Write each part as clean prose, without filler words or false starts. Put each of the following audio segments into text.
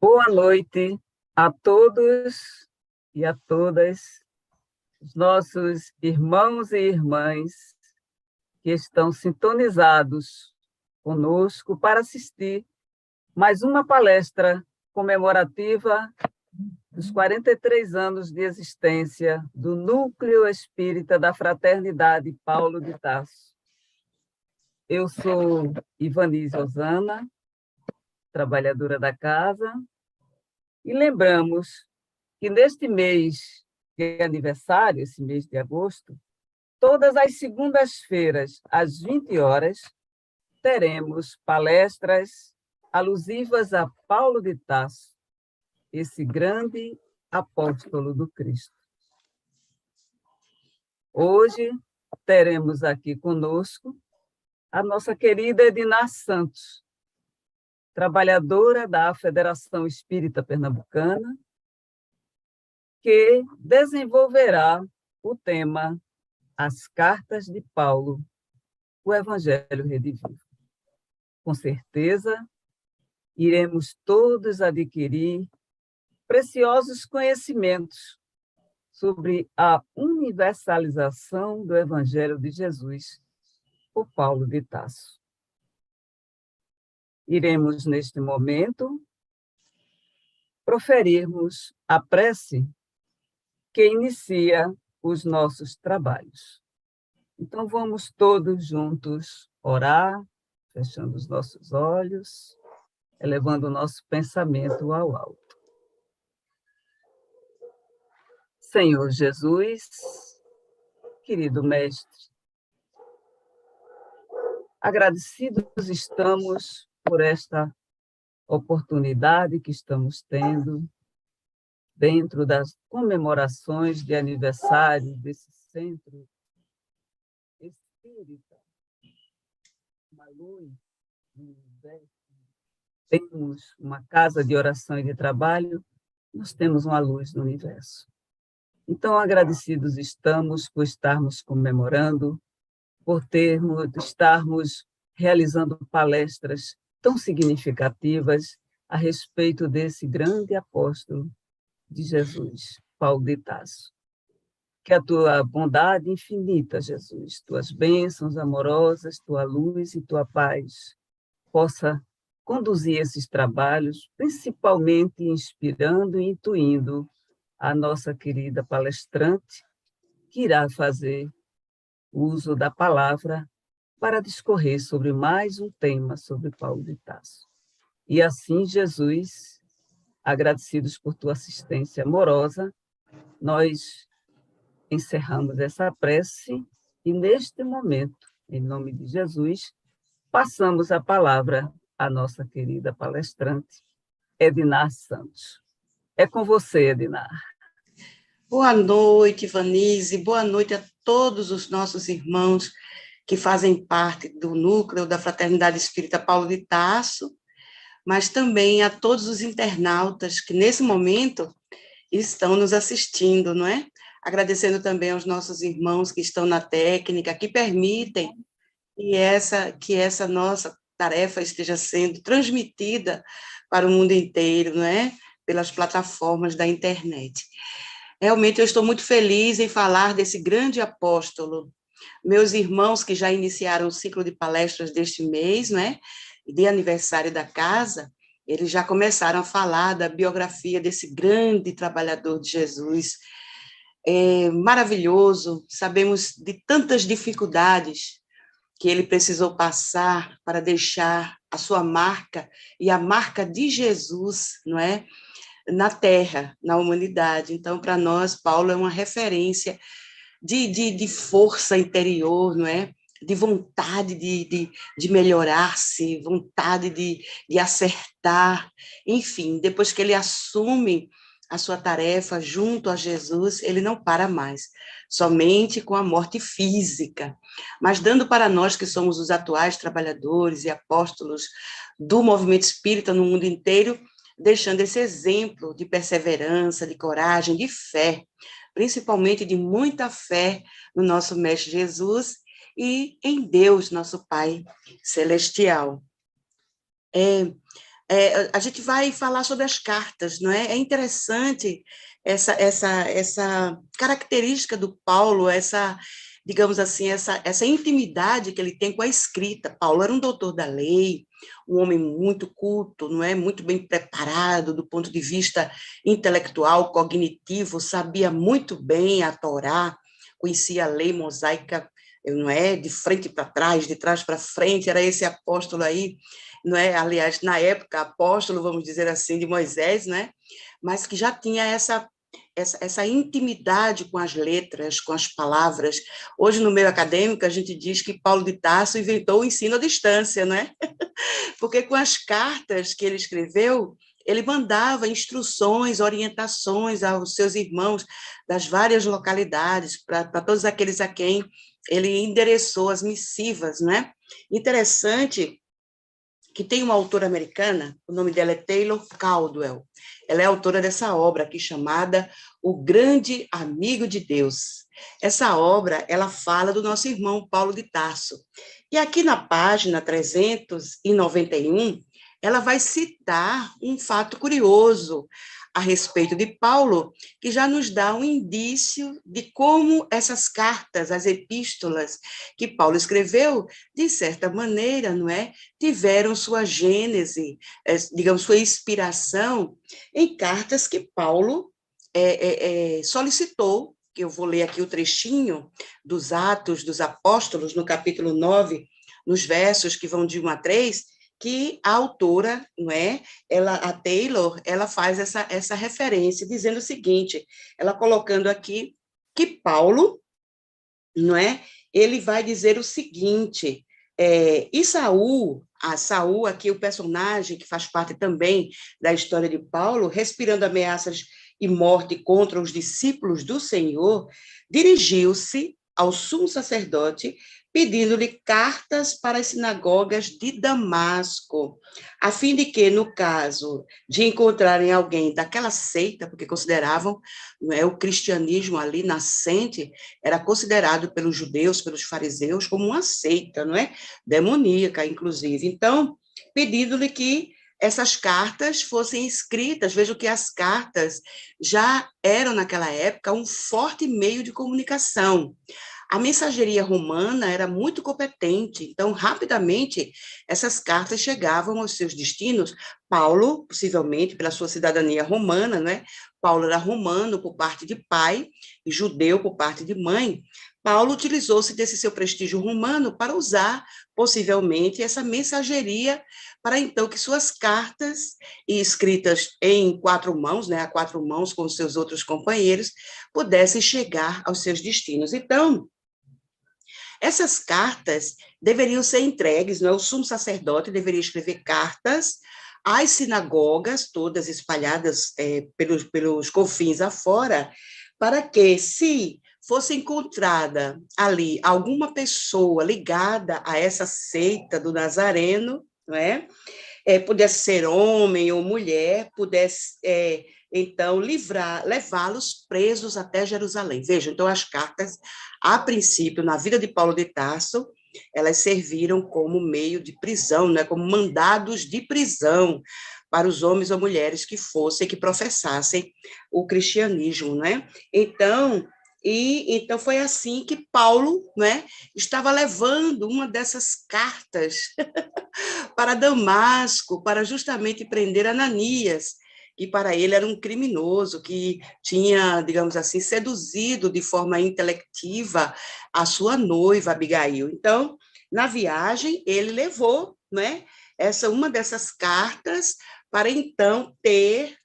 Boa noite a todos e a todas, os nossos irmãos e irmãs que estão sintonizados conosco para assistir mais uma palestra comemorativa dos 43 anos de existência do Núcleo Espírita da Fraternidade Paulo de Tarso. Eu sou Ivanise Osana, trabalhadora da casa, e lembramos que neste mês de aniversário, esse mês de agosto, todas as segundas-feiras, às 20 horas, teremos palestras alusivas a Paulo de Tarso, esse grande apóstolo do Cristo. Hoje teremos aqui conosco a nossa querida Edina Santos, trabalhadora da Federação Espírita Pernambucana, que desenvolverá o tema As Cartas de Paulo, o Evangelho Redivivo. Com certeza, iremos todos adquirir preciosos conhecimentos sobre a universalização do Evangelho de Jesus por Paulo de Tarso. Iremos, neste momento, proferirmos a prece que inicia os nossos trabalhos. Então, vamos todos juntos orar, fechando os nossos olhos, elevando o nosso pensamento ao alto. Senhor Jesus, querido Mestre, agradecidos estamos por esta oportunidade que estamos tendo dentro das comemorações de aniversário desse centro espírita, uma luz no universo. Temos uma casa de oração e de trabalho, nós temos uma luz no universo. Então, agradecidos estamos por estarmos comemorando, por estarmos realizando palestras tão significativas a respeito desse grande apóstolo de Jesus, Paulo de Tarso. Que a tua bondade infinita, Jesus, tuas bênçãos amorosas, tua luz e tua paz possa conduzir esses trabalhos, principalmente inspirando e intuindo a nossa querida palestrante, que irá fazer uso da palavra para discorrer sobre mais um tema sobre Paulo de Tarso. E assim, Jesus, agradecidos por tua assistência amorosa, nós encerramos essa prece e, neste momento, em nome de Jesus, passamos a palavra à nossa querida palestrante, Edina Santos. É com você, Edina. Boa noite, Ivanise. Boa noite a todos os nossos irmãos que fazem parte do núcleo da Fraternidade Espírita Paulo de Tarso, mas também a todos os internautas que, nesse momento, estão nos assistindo, não é? Agradecendo também aos nossos irmãos que estão na técnica, que permitem que essa nossa tarefa esteja sendo transmitida para o mundo inteiro, não é? Pelas plataformas da internet. Realmente eu estou muito feliz em falar desse grande apóstolo. Meus irmãos que já iniciaram o ciclo de palestras deste mês, né, de aniversário da casa, eles já começaram a falar da biografia desse grande trabalhador de Jesus. É maravilhoso, sabemos de tantas dificuldades que ele precisou passar para deixar a sua marca e a marca de Jesus, não é? Na Terra, na humanidade. Então, para nós, Paulo é uma referência de força interior, não é? De vontade de melhorar-se, vontade de acertar. Enfim, depois que ele assume a sua tarefa junto a Jesus, ele não para mais, somente com a morte física, mas dando para nós que somos os atuais trabalhadores e apóstolos do movimento espírita no mundo inteiro, deixando esse exemplo de perseverança, de coragem, de fé, principalmente de muita fé no nosso Mestre Jesus e em Deus, nosso Pai Celestial. a gente vai falar sobre as cartas, não é? É interessante essa característica do Paulo, digamos assim, essa intimidade que ele tem com a escrita. Paulo era um doutor da lei, um homem muito culto, não é? Muito bem preparado do ponto de vista intelectual, cognitivo, sabia muito bem a Torá, conhecia a lei mosaica, não é? De frente para trás, de trás para frente, era esse apóstolo aí, não é? Aliás, na época, apóstolo, vamos dizer assim, de Moisés, né? Mas que já tinha essa intimidade com as letras, com as palavras. Hoje, no meio acadêmico, a gente diz que Paulo de Tarso inventou o ensino à distância, não é? Porque com as cartas que ele escreveu, ele mandava instruções, orientações aos seus irmãos das várias localidades, para todos aqueles a quem ele endereçou as missivas, né? Interessante que tem uma autora americana, o nome dela é Taylor Caldwell. Ela é autora dessa obra aqui chamada O Grande Amigo de Deus. Essa obra, ela fala do nosso irmão Paulo de Tarso. E aqui na página 391, ela vai citar um fato curioso a respeito de Paulo, que já nos dá um indício de como essas cartas, as epístolas que Paulo escreveu, de certa maneira, não é, tiveram sua gênese, digamos, sua inspiração em cartas que Paulo solicitou, que eu vou ler aqui o trechinho dos Atos dos Apóstolos, no capítulo 9, nos versos que vão de 1 a 3, que a autora, não é, a Taylor, ela faz essa referência, dizendo o seguinte, ela colocando aqui que Paulo, não é, ele vai dizer o seguinte, e Saul aqui, o personagem que faz parte também da história de Paulo, respirando ameaças e morte contra os discípulos do Senhor, dirigiu-se ao sumo sacerdote, pedindo-lhe cartas para as sinagogas de Damasco, a fim de que, no caso de encontrarem alguém daquela seita, porque consideravam, não é, o cristianismo ali nascente, era considerado pelos judeus, pelos fariseus, como uma seita, não é? Demoníaca, inclusive. Então, pedindo-lhe que essas cartas fossem escritas. Vejo que as cartas já eram, naquela época, um forte meio de comunicação. A mensageria romana era muito competente, então, rapidamente, essas cartas chegavam aos seus destinos. Paulo, possivelmente, pela sua cidadania romana, né? Paulo era romano por parte de pai e judeu por parte de mãe. Paulo utilizou-se desse seu prestígio romano para usar, possivelmente, essa mensageria para, então, que suas cartas, escritas em 4 mãos, né, a 4 mãos com seus outros companheiros, pudessem chegar aos seus destinos. Então, essas cartas deveriam ser entregues, não é? O sumo sacerdote deveria escrever cartas às sinagogas, todas espalhadas pelos confins afora, para que, se fosse encontrada ali alguma pessoa ligada a essa seita do Nazareno, não é? Pudesse ser homem ou mulher, pudesse, então, levá-los presos até Jerusalém. Vejam, então, as cartas, a princípio, na vida de Paulo de Tarso, elas serviram como meio de prisão, né, como mandados de prisão para os homens ou mulheres que professassem o cristianismo, né? Então foi assim que Paulo, né, estava levando uma dessas cartas para Damasco, para justamente prender Ananias, que para ele era um criminoso, que tinha, digamos assim, seduzido de forma intelectiva a sua noiva, Abigail. Então, na viagem, ele levou, né, uma dessas cartas para, então, ter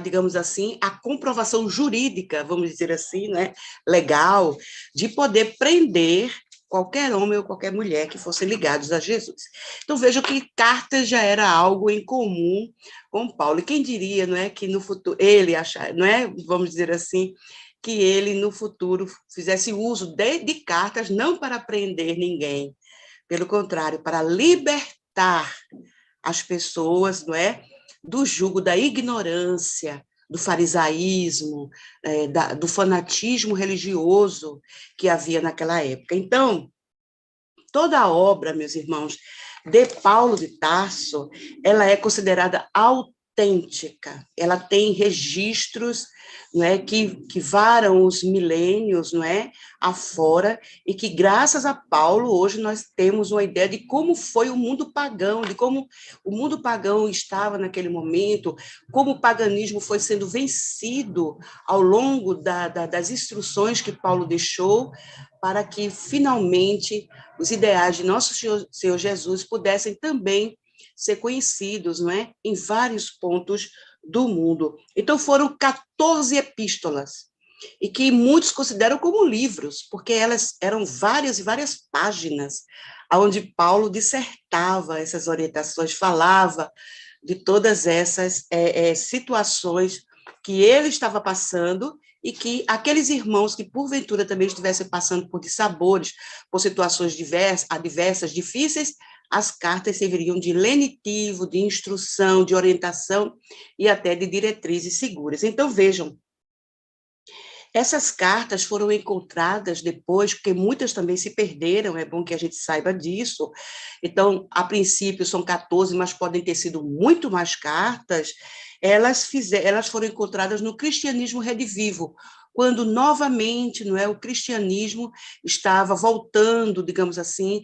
digamos assim, a comprovação jurídica, vamos dizer assim, né, legal, de poder prender qualquer homem ou qualquer mulher que fossem ligados a Jesus. Então, vejo que cartas já era algo em comum com Paulo. E quem diria, não é, que no futuro, ele achar, não é, vamos dizer assim, que ele no futuro fizesse uso de cartas, não para prender ninguém, pelo contrário, para libertar as pessoas, não é, do jugo da ignorância, do farisaísmo, do fanatismo religioso que havia naquela época. Então, toda a obra, meus irmãos, de Paulo de Tarso, ela é considerada autêntica, ela tem registros, não é, que varam os milênios, não é, afora, e que graças a Paulo hoje nós temos uma ideia de como foi o mundo pagão, de como o mundo pagão estava naquele momento, como o paganismo foi sendo vencido ao longo das instruções que Paulo deixou, para que finalmente os ideais de nosso Senhor Jesus pudessem também ser conhecidos, não é, em vários pontos do mundo. Então, foram 14 epístolas, e que muitos consideram como livros, porque elas eram várias e várias páginas, onde Paulo dissertava essas orientações, falava de todas essas situações que ele estava passando, e que aqueles irmãos que, porventura, também estivessem passando por dissabores, por situações adversas, difíceis, as cartas serviriam de lenitivo, de instrução, de orientação e até de diretrizes seguras. Então, vejam, essas cartas foram encontradas depois, porque muitas também se perderam, é bom que a gente saiba disso. Então, a princípio são 14, mas podem ter sido muito mais cartas. Elas foram encontradas no cristianismo redivivo, quando novamente, não é, o cristianismo estava voltando, digamos assim,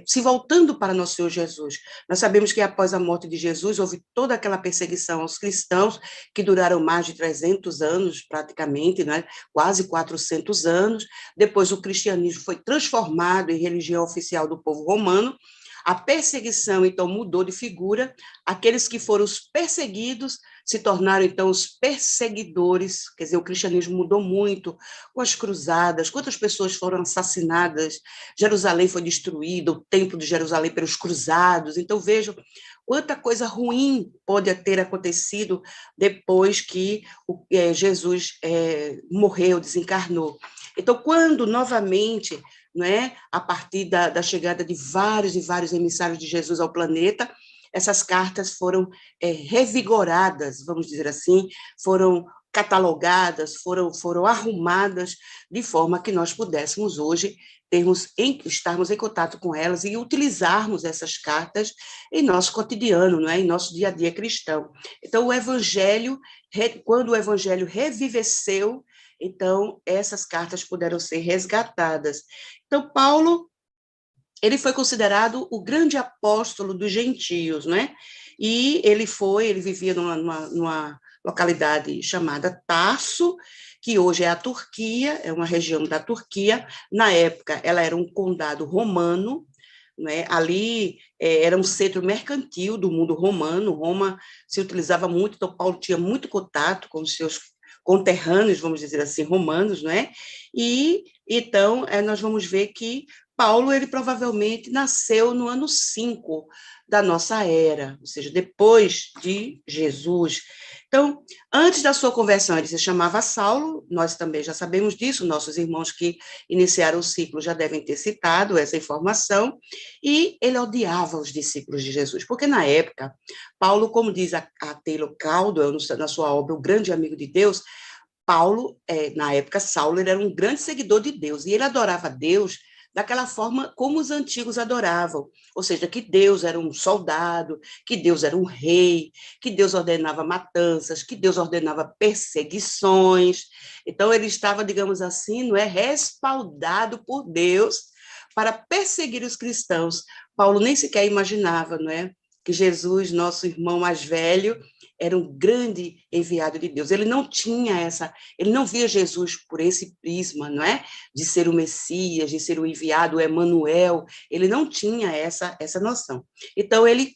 se voltando para nosso Senhor Jesus. Nós sabemos que após a morte de Jesus houve toda aquela perseguição aos cristãos, que duraram mais de 300 anos, praticamente, né? Quase 400 anos. Depois o cristianismo foi transformado em religião oficial do povo romano. A perseguição, então, mudou de figura. Aqueles que foram os perseguidos se tornaram, então, os perseguidores. Quer dizer, o cristianismo mudou muito com as cruzadas, quantas pessoas foram assassinadas, Jerusalém foi destruída, o templo de Jerusalém pelos cruzados. Então, vejam quanta coisa ruim pode ter acontecido depois que Jesus morreu, desencarnou. Então, quando novamente, não é, a partir da chegada de vários e vários emissários de Jesus ao planeta, essas cartas foram revigoradas, vamos dizer assim, foram catalogadas, foram arrumadas de forma que nós pudéssemos hoje estarmos em contato com elas e utilizarmos essas cartas em nosso cotidiano, não é? Em nosso dia a dia cristão. Então, o Evangelho, quando o Evangelho reviveceu, então, essas cartas puderam ser resgatadas. Então, Paulo, ele foi considerado o grande apóstolo dos gentios, né? E ele vivia numa localidade chamada Tarso, que hoje é a Turquia, é uma região da Turquia. Na época, ela era um condado romano, né? Ali era um centro mercantil do mundo romano. Roma se utilizava muito, então Paulo tinha muito contato com os seus conterrâneos, vamos dizer assim, romanos, não é? E então nós vamos ver que Paulo, ele provavelmente nasceu no ano 5 da nossa era, ou seja, depois de Jesus. Então, antes da sua conversão, ele se chamava Saulo, nós também já sabemos disso, nossos irmãos que iniciaram o ciclo já devem ter citado essa informação, e ele odiava os discípulos de Jesus, porque na época, Paulo, como diz a Taylor Caldwell, na sua obra O Grande Amigo de Deus, Paulo, na época, Saulo, ele era um grande seguidor de Deus, e ele adorava Deus daquela forma como os antigos adoravam, ou seja, que Deus era um soldado, que Deus era um rei, que Deus ordenava matanças, que Deus ordenava perseguições. Então, ele estava, digamos assim, não é, respaldado por Deus para perseguir os cristãos. Paulo nem sequer imaginava, não é, que Jesus, nosso irmão mais velho, era um grande enviado de Deus. Ele não via Jesus por esse prisma, não é? De ser o Messias, de ser o enviado, o Emanuel. Ele não tinha essa noção. Então ele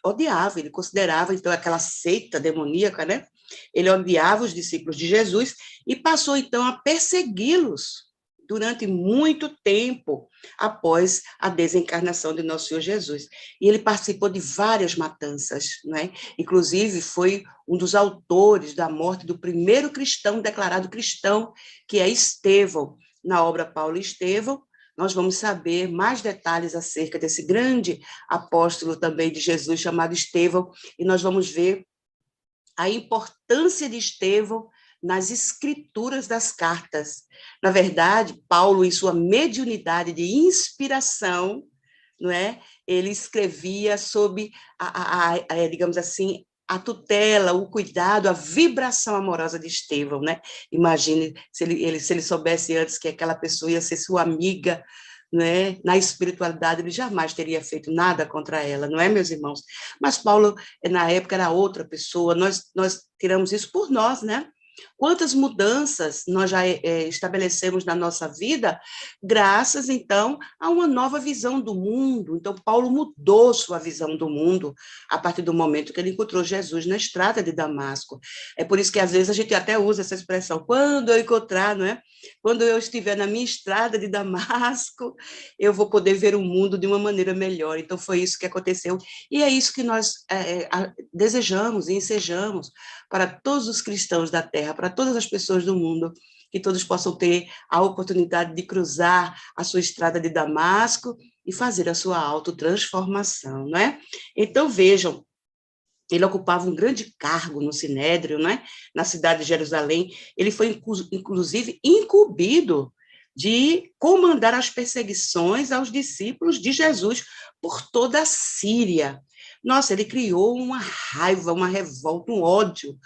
odiava, ele considerava então aquela seita demoníaca, né? Ele odiava os discípulos de Jesus e passou então a persegui-los durante muito tempo após a desencarnação de nosso Senhor Jesus. E ele participou de várias matanças, não é? Inclusive foi um dos autores da morte do primeiro cristão declarado cristão, que é Estevão. Na obra Paulo e Estevão, nós vamos saber mais detalhes acerca desse grande apóstolo também de Jesus, chamado Estevão, e nós vamos ver a importância de Estevão nas escrituras das cartas. Na verdade, Paulo, em sua mediunidade de inspiração, não é? Ele escrevia sob, digamos assim, a tutela, o cuidado, a vibração amorosa de Estevão, né? Imagine se ele soubesse antes que aquela pessoa ia ser sua amiga, né? Na espiritualidade, ele jamais teria feito nada contra ela, não é, meus irmãos? Mas Paulo, na época, era outra pessoa, nós tiramos isso por nós, né? Quantas mudanças nós já estabelecemos na nossa vida, graças, então, a uma nova visão do mundo. Então, Paulo mudou sua visão do mundo a partir do momento que ele encontrou Jesus na estrada de Damasco. É por isso que, às vezes, a gente até usa essa expressão, quando eu encontrar, não é? Quando eu estiver na minha estrada de Damasco, eu vou poder ver o mundo de uma maneira melhor. Então, foi isso que aconteceu. E é isso que nós desejamos e ensejamos para todos os cristãos da Terra, para todas as pessoas do mundo, que todos possam ter a oportunidade de cruzar a sua estrada de Damasco e fazer a sua autotransformação, não é? Então, vejam, ele ocupava um grande cargo no Sinédrio, né? Na cidade de Jerusalém. Ele foi, inclusive, incumbido de comandar as perseguições aos discípulos de Jesus por toda a Síria. Nossa, ele criou uma raiva, uma revolta, um ódio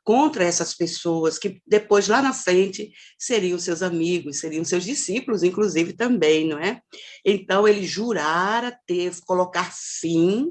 contra essas pessoas que depois, lá na frente, seriam seus amigos, seriam seus discípulos, inclusive, também, não é? Então, ele jurara colocar fim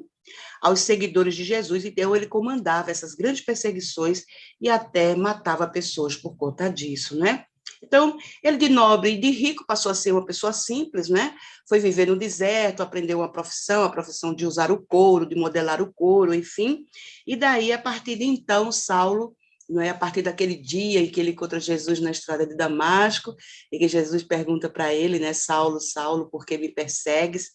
aos seguidores de Jesus, então ele comandava essas grandes perseguições e até matava pessoas por conta disso, né? Então, ele de nobre e de rico passou a ser uma pessoa simples, né? Foi viver no deserto, aprendeu a profissão de usar o couro, de modelar o couro, enfim. E daí, a partir de então, Saulo, não é? A partir daquele dia em que ele encontra Jesus na estrada de Damasco, e que Jesus pergunta para ele, né? Saulo, Saulo, por que me persegues?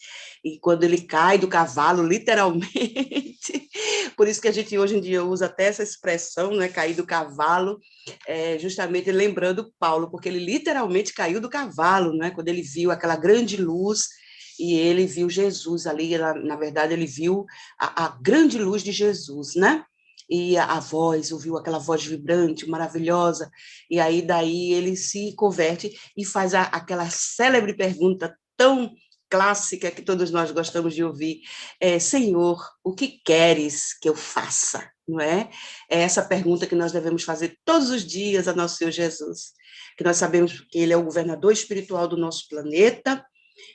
E quando ele cai do cavalo, literalmente, por isso que a gente hoje em dia usa até essa expressão, né? Cair do cavalo, justamente lembrando Paulo, porque ele literalmente caiu do cavalo, né? Quando ele viu aquela grande luz e ele viu Jesus ali, na verdade ele viu a grande luz de Jesus, né? E a voz, ouviu aquela voz vibrante, maravilhosa, e aí daí ele se converte e faz aquela célebre pergunta tão clássica que todos nós gostamos de ouvir, Senhor, o que queres que eu faça? Não é? É essa pergunta que nós devemos fazer todos os dias a nosso Senhor Jesus, que nós sabemos que Ele é o governador espiritual do nosso planeta,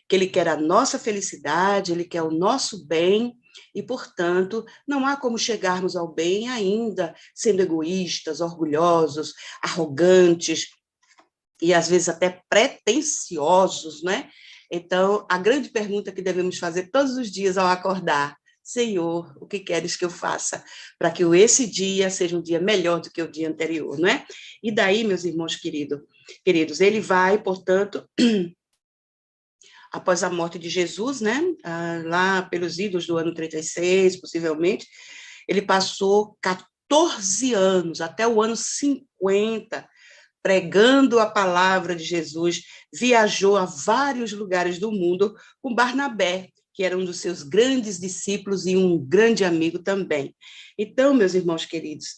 que Ele quer a nossa felicidade, Ele quer o nosso bem, e, portanto, não há como chegarmos ao bem ainda sendo egoístas, orgulhosos, arrogantes e, às vezes, até pretensiosos, né? Então, a grande pergunta que devemos fazer todos os dias ao acordar, Senhor, o que queres que eu faça para que esse dia seja um dia melhor do que o dia anterior, não é? E daí, meus irmãos queridos, ele vai, portanto, após a morte de Jesus, né, lá pelos idos do ano 36, possivelmente, ele passou 14 anos, até o ano 50, pregando a palavra de Jesus, viajou a vários lugares do mundo com Barnabé, que era um dos seus grandes discípulos e um grande amigo também. Então, meus irmãos queridos,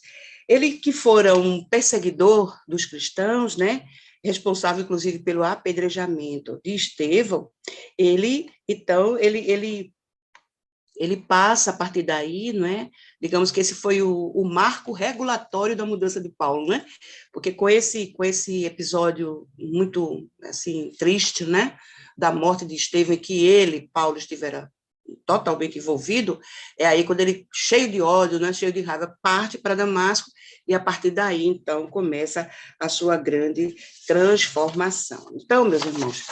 ele que fora um perseguidor dos cristãos, né, responsável, inclusive, pelo apedrejamento de Estevão, ele passa a partir daí, não é? Digamos que esse foi o marco regulatório da mudança de Paulo, né? Porque com esse episódio muito assim triste, né, da morte de Estevão, em que Paulo, estivera totalmente envolvido, é aí quando ele, cheio de ódio, né, cheio de raiva, parte para Damasco, e a partir daí, então, começa a sua grande transformação. Então, meus irmãos,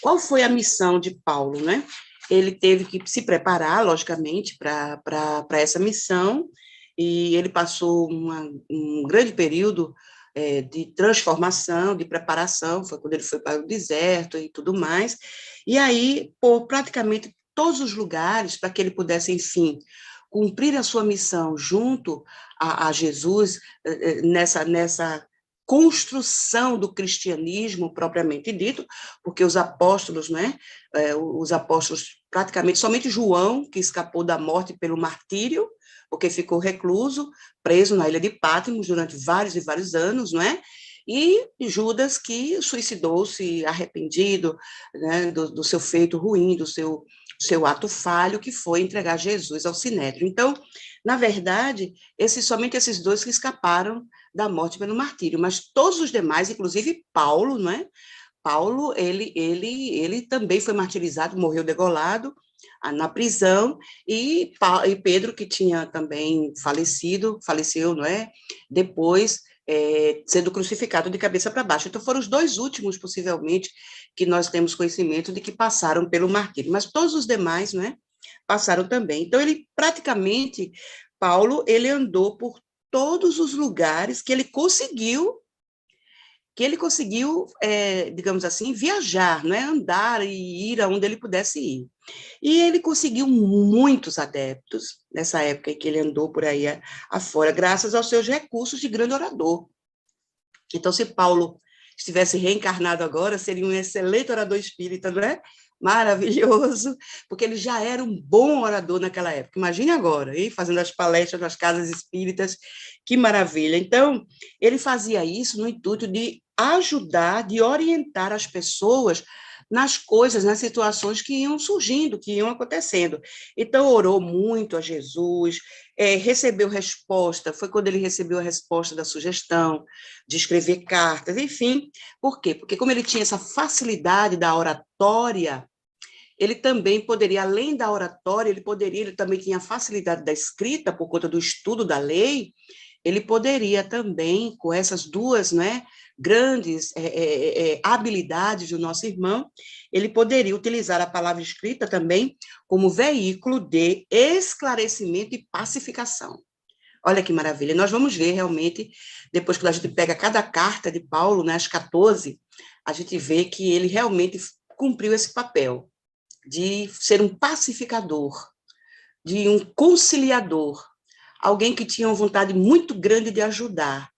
qual foi a missão de Paulo, né? Ele teve que se preparar, logicamente, para essa missão, e ele passou um grande período de transformação, de preparação, foi quando ele foi para o deserto e tudo mais, e aí, por praticamente todos os lugares, para que ele pudesse, enfim, cumprir a sua missão junto a Jesus, nessa construção do cristianismo propriamente dito, porque os apóstolos, né, os apóstolos, praticamente, somente João, que escapou da morte pelo martírio, porque ficou recluso, preso na ilha de Patmos durante vários e vários anos, não é? e Judas, que suicidou-se arrependido, né, do seu feito ruim, do seu ato falho, que foi entregar Jesus ao Sinédrio. Então, na verdade, somente esses dois que escaparam da morte pelo martírio, mas todos os demais, inclusive Paulo, não é? Paulo, ele também foi martirizado, morreu degolado na prisão, e Pedro, que tinha também faleceu, não é? Depois, sendo crucificado de cabeça para baixo. Então, foram os dois últimos, possivelmente, que nós temos conhecimento de que passaram pelo martírio, mas todos os demais, não é? Passaram também. Então, Paulo, ele andou por todos os lugares que ele conseguiu, digamos assim, viajar, não é? Andar e ir aonde ele pudesse ir. E ele conseguiu muitos adeptos nessa época em que ele andou por aí afora, graças aos seus recursos de grande orador. Então, se Paulo estivesse reencarnado agora, seria um excelente orador espírita, não é? Maravilhoso, porque ele já era um bom orador naquela época. Imagine agora, hein? Fazendo as palestras nas casas espíritas, que maravilha. Então, ele fazia isso no intuito de ajudar, de orientar as pessoas nas coisas, nas situações que iam surgindo, que iam acontecendo. Então, orou muito a Jesus, recebeu resposta, foi quando ele recebeu a resposta da sugestão de escrever cartas, enfim. Por quê? Porque como ele tinha essa facilidade da oratória, ele também poderia, além da oratória, ele também tinha a facilidade da escrita, por conta do estudo da lei, ele poderia também, com essas duas, né, grandes habilidades do nosso irmão, ele poderia utilizar a palavra escrita também como veículo de esclarecimento e pacificação. Olha que maravilha. Nós vamos ver realmente, depois que a gente pega cada carta de Paulo, né, as 14, a gente vê que ele realmente cumpriu esse papel de ser um pacificador, de um conciliador, alguém que tinha uma vontade muito grande de ajudar,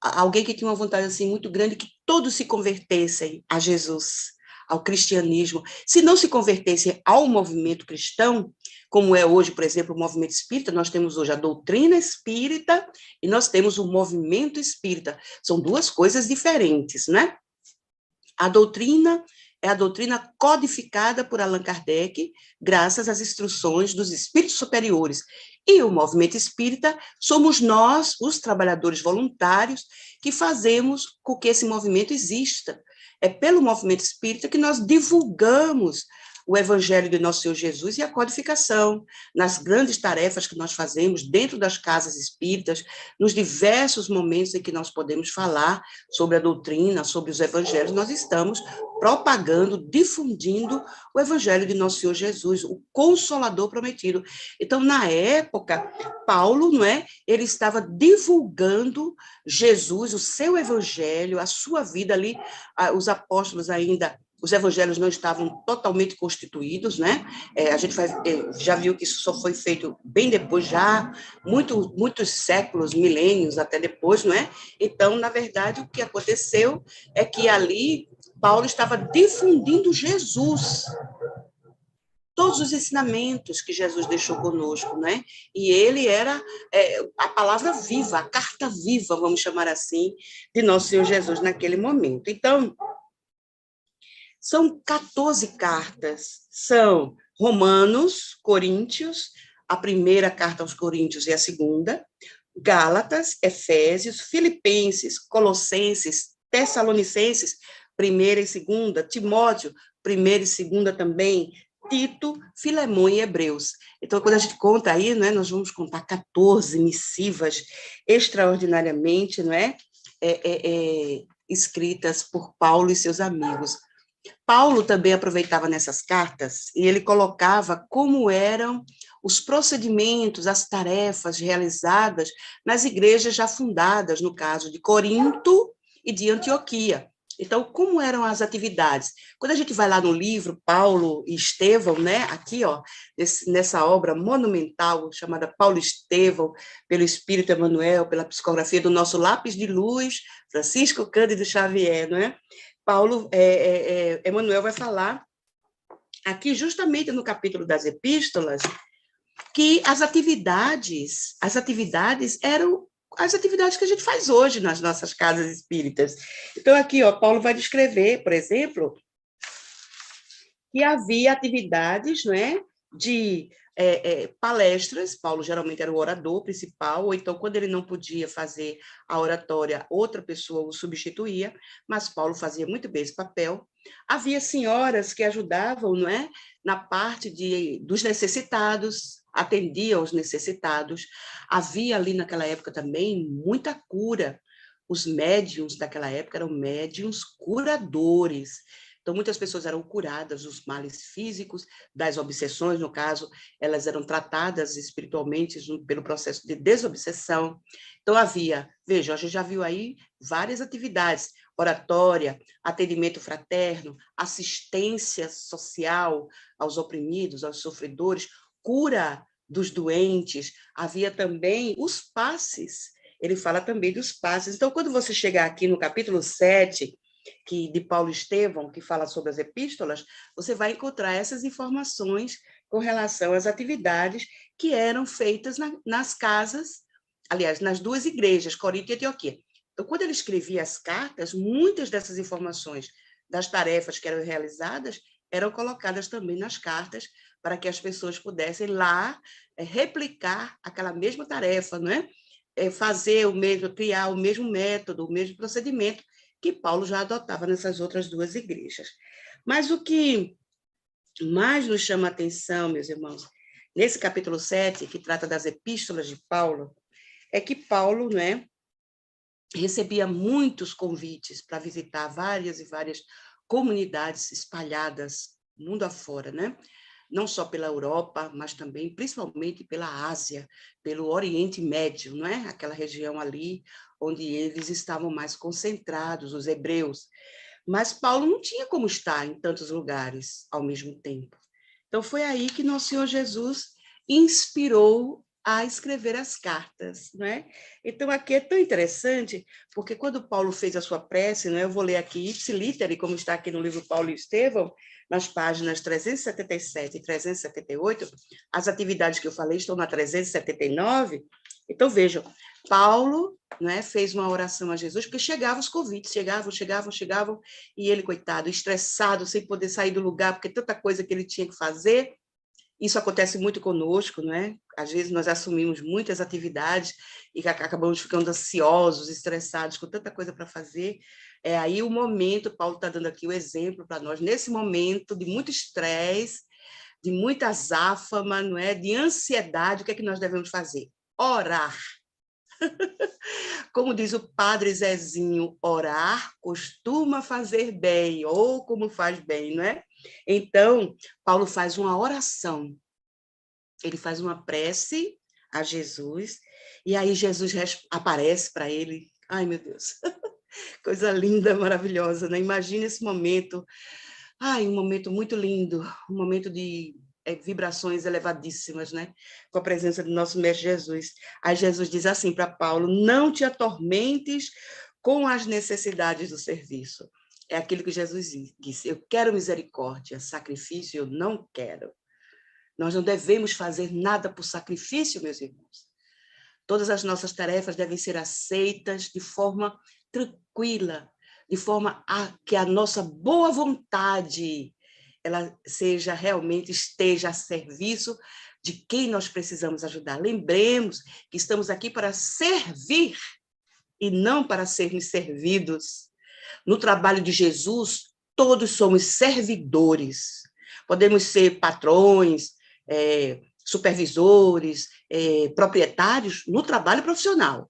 alguém que tinha uma vontade assim muito grande que todos se convertessem a Jesus, ao cristianismo. Se não se convertessem ao movimento cristão, como é hoje, por exemplo, o movimento espírita, nós temos hoje a doutrina espírita e nós temos o movimento espírita. São duas coisas diferentes, né? A doutrina é a doutrina codificada por Allan Kardec, graças às instruções dos espíritos superiores. E o movimento espírita somos nós, os trabalhadores voluntários, que fazemos com que esse movimento exista. É pelo movimento espírita que nós divulgamos o Evangelho de Nosso Senhor Jesus e a codificação, nas grandes tarefas que nós fazemos dentro das casas espíritas, nos diversos momentos em que nós podemos falar sobre a doutrina, sobre os evangelhos, nós estamos propagando, difundindo o Evangelho de Nosso Senhor Jesus, o Consolador prometido. Então, na época, Paulo, não é? Ele estava divulgando Jesus, o seu Evangelho, a sua vida ali, os apóstolos ainda, os evangelhos não estavam totalmente constituídos, né? A gente já viu que isso só foi feito bem depois, já muitos séculos, milênios até depois, não é? Então, na verdade, o que aconteceu é que ali Paulo estava difundindo Jesus, todos os ensinamentos que Jesus deixou conosco, né? E ele era a palavra viva, a carta viva, vamos chamar assim, de Nosso Senhor Jesus naquele momento. Então, são 14 cartas, são Romanos, Coríntios, a primeira carta aos Coríntios e a segunda, Gálatas, Efésios, Filipenses, Colossenses, Tessalonicenses, primeira e segunda, Timóteo, primeira e segunda também, Tito, Filemão e Hebreus. Então, quando a gente conta aí, né, nós vamos contar 14 missivas extraordinariamente, não é? Escritas por Paulo e seus amigos. Paulo também aproveitava nessas cartas e ele colocava como eram os procedimentos, as tarefas realizadas nas igrejas já fundadas, no caso de Corinto e de Antioquia. Então, como eram as atividades? Quando a gente vai lá no livro Paulo e Estevão, né, aqui, ó, nessa obra monumental chamada Paulo e Estevão, pelo Espírito Emmanuel, pela psicografia do nosso lápis de luz, Francisco Cândido Xavier, não é? Emmanuel vai falar aqui justamente no capítulo das epístolas que as atividades eram as atividades que a gente faz hoje nas nossas casas espíritas. Então, aqui, Paulo vai descrever, por exemplo, que havia atividades, não é, de palestras. Paulo geralmente era o orador principal, ou então, quando ele não podia fazer a oratória, outra pessoa o substituía, mas Paulo fazia muito bem esse papel. Havia senhoras que ajudavam, não é, na parte dos necessitados, atendia aos necessitados. Havia ali naquela época também muita cura. Os médiuns daquela época eram médiuns curadores. Então, muitas pessoas eram curadas dos males físicos, das obsessões, no caso, elas eram tratadas espiritualmente pelo processo de desobsessão. Então, veja, a gente já viu aí várias atividades, oratória, atendimento fraterno, assistência social aos oprimidos, aos sofredores, cura dos doentes, havia também os passes, ele fala também dos passes. Então, quando você chegar aqui no capítulo 7, de Paulo Estevão, que fala sobre as epístolas, você vai encontrar essas informações com relação às atividades que eram feitas nas casas, aliás, nas duas igrejas, Corinto e Antioquia. Então, quando ele escrevia as cartas, muitas dessas informações das tarefas que eram realizadas eram colocadas também nas cartas para que as pessoas pudessem lá replicar aquela mesma tarefa, não é? Fazer o mesmo, criar o mesmo método, o mesmo procedimento que Paulo já adotava nessas outras duas igrejas. Mas o que mais nos chama a atenção, meus irmãos, nesse capítulo 7, que trata das epístolas de Paulo, é que Paulo, né, recebia muitos convites para visitar várias e várias comunidades espalhadas mundo afora, né? Não só pela Europa, mas também, principalmente, pela Ásia, pelo Oriente Médio, não é? Aquela região ali onde eles estavam mais concentrados, os hebreus. Mas Paulo não tinha como estar em tantos lugares ao mesmo tempo. Então, foi aí que nosso Senhor Jesus inspirou a escrever as cartas, não é? Então, aqui é tão interessante, porque quando Paulo fez a sua prece, não é? Eu vou ler aqui, ipsiliteri, como está aqui no livro Paulo e Estevão, nas páginas 377 e 378, as atividades que eu falei estão na 379. Então, vejam, Paulo, né, fez uma oração a Jesus, porque chegavam os convites, chegavam, e ele, coitado, estressado, sem poder sair do lugar, porque tanta coisa que ele tinha que fazer. Isso acontece muito conosco, não é? Às vezes nós assumimos muitas atividades e acabamos ficando ansiosos, estressados, com tanta coisa para fazer. É aí o momento, Paulo está dando aqui o exemplo para nós, nesse momento de muito estresse, de muita azáfama, não é? De ansiedade, o que é que nós devemos fazer? Orar. Como diz o padre Zezinho, orar costuma fazer bem, ou como faz bem, não é? Então, Paulo faz uma oração, ele faz uma prece a Jesus, e aí Jesus aparece para ele. Ai, meu Deus, coisa linda, maravilhosa, né? Imagina esse momento, um momento muito lindo, um momento de vibrações elevadíssimas, né? Com a presença do nosso Mestre Jesus. Aí Jesus diz assim para Paulo: não te atormentes com as necessidades do serviço. É aquilo que Jesus disse: eu quero misericórdia, sacrifício eu não quero. Nós não devemos fazer nada por sacrifício, meus irmãos. Todas as nossas tarefas devem ser aceitas de forma tranquila, de forma que a nossa boa vontade ela esteja a serviço de quem nós precisamos ajudar. Lembremos que estamos aqui para servir e não para sermos servidos. No trabalho de Jesus, todos somos servidores. Podemos ser patrões, supervisores, proprietários no trabalho profissional,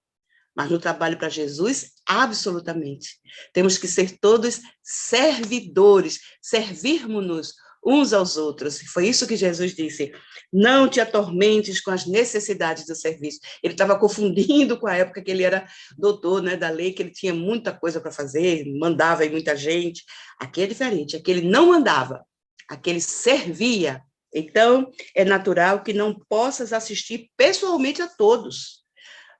mas no trabalho para Jesus, absolutamente. Temos que ser todos servidores, servirmos-nos uns aos outros. Foi isso que Jesus disse: não te atormentes com as necessidades do serviço. Ele estava confundindo com a época que ele era doutor, né, da lei, que ele tinha muita coisa para fazer, mandava em muita gente. Aqui é diferente, aqui ele não mandava, aqui ele servia. Então, é natural que não possas assistir pessoalmente a todos.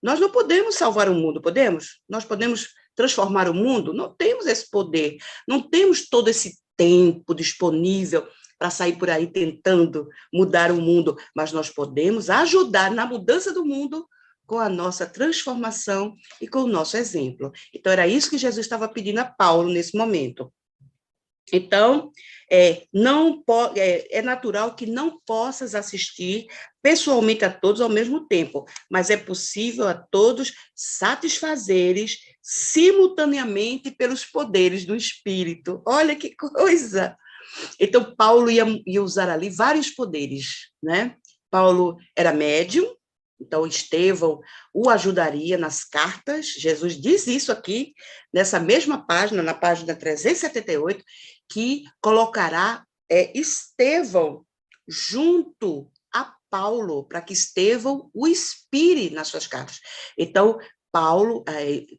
Nós não podemos salvar o mundo, podemos? Nós podemos transformar o mundo? Não temos esse poder, não temos todo esse tempo disponível para sair por aí tentando mudar o mundo, mas nós podemos ajudar na mudança do mundo com a nossa transformação e com o nosso exemplo. Então, era isso que Jesus estava pedindo a Paulo nesse momento. Então, é natural que não possas assistir pessoalmente a todos ao mesmo tempo, mas é possível a todos satisfazeres simultaneamente pelos poderes do Espírito. Olha que coisa! Então, Paulo ia usar ali vários poderes, né? Paulo era médium, então Estevão o ajudaria nas cartas. Jesus diz isso aqui, nessa mesma página, na página 378, que colocará Estevão junto a Paulo, para que Estevão o inspire nas suas cartas. Então, Paulo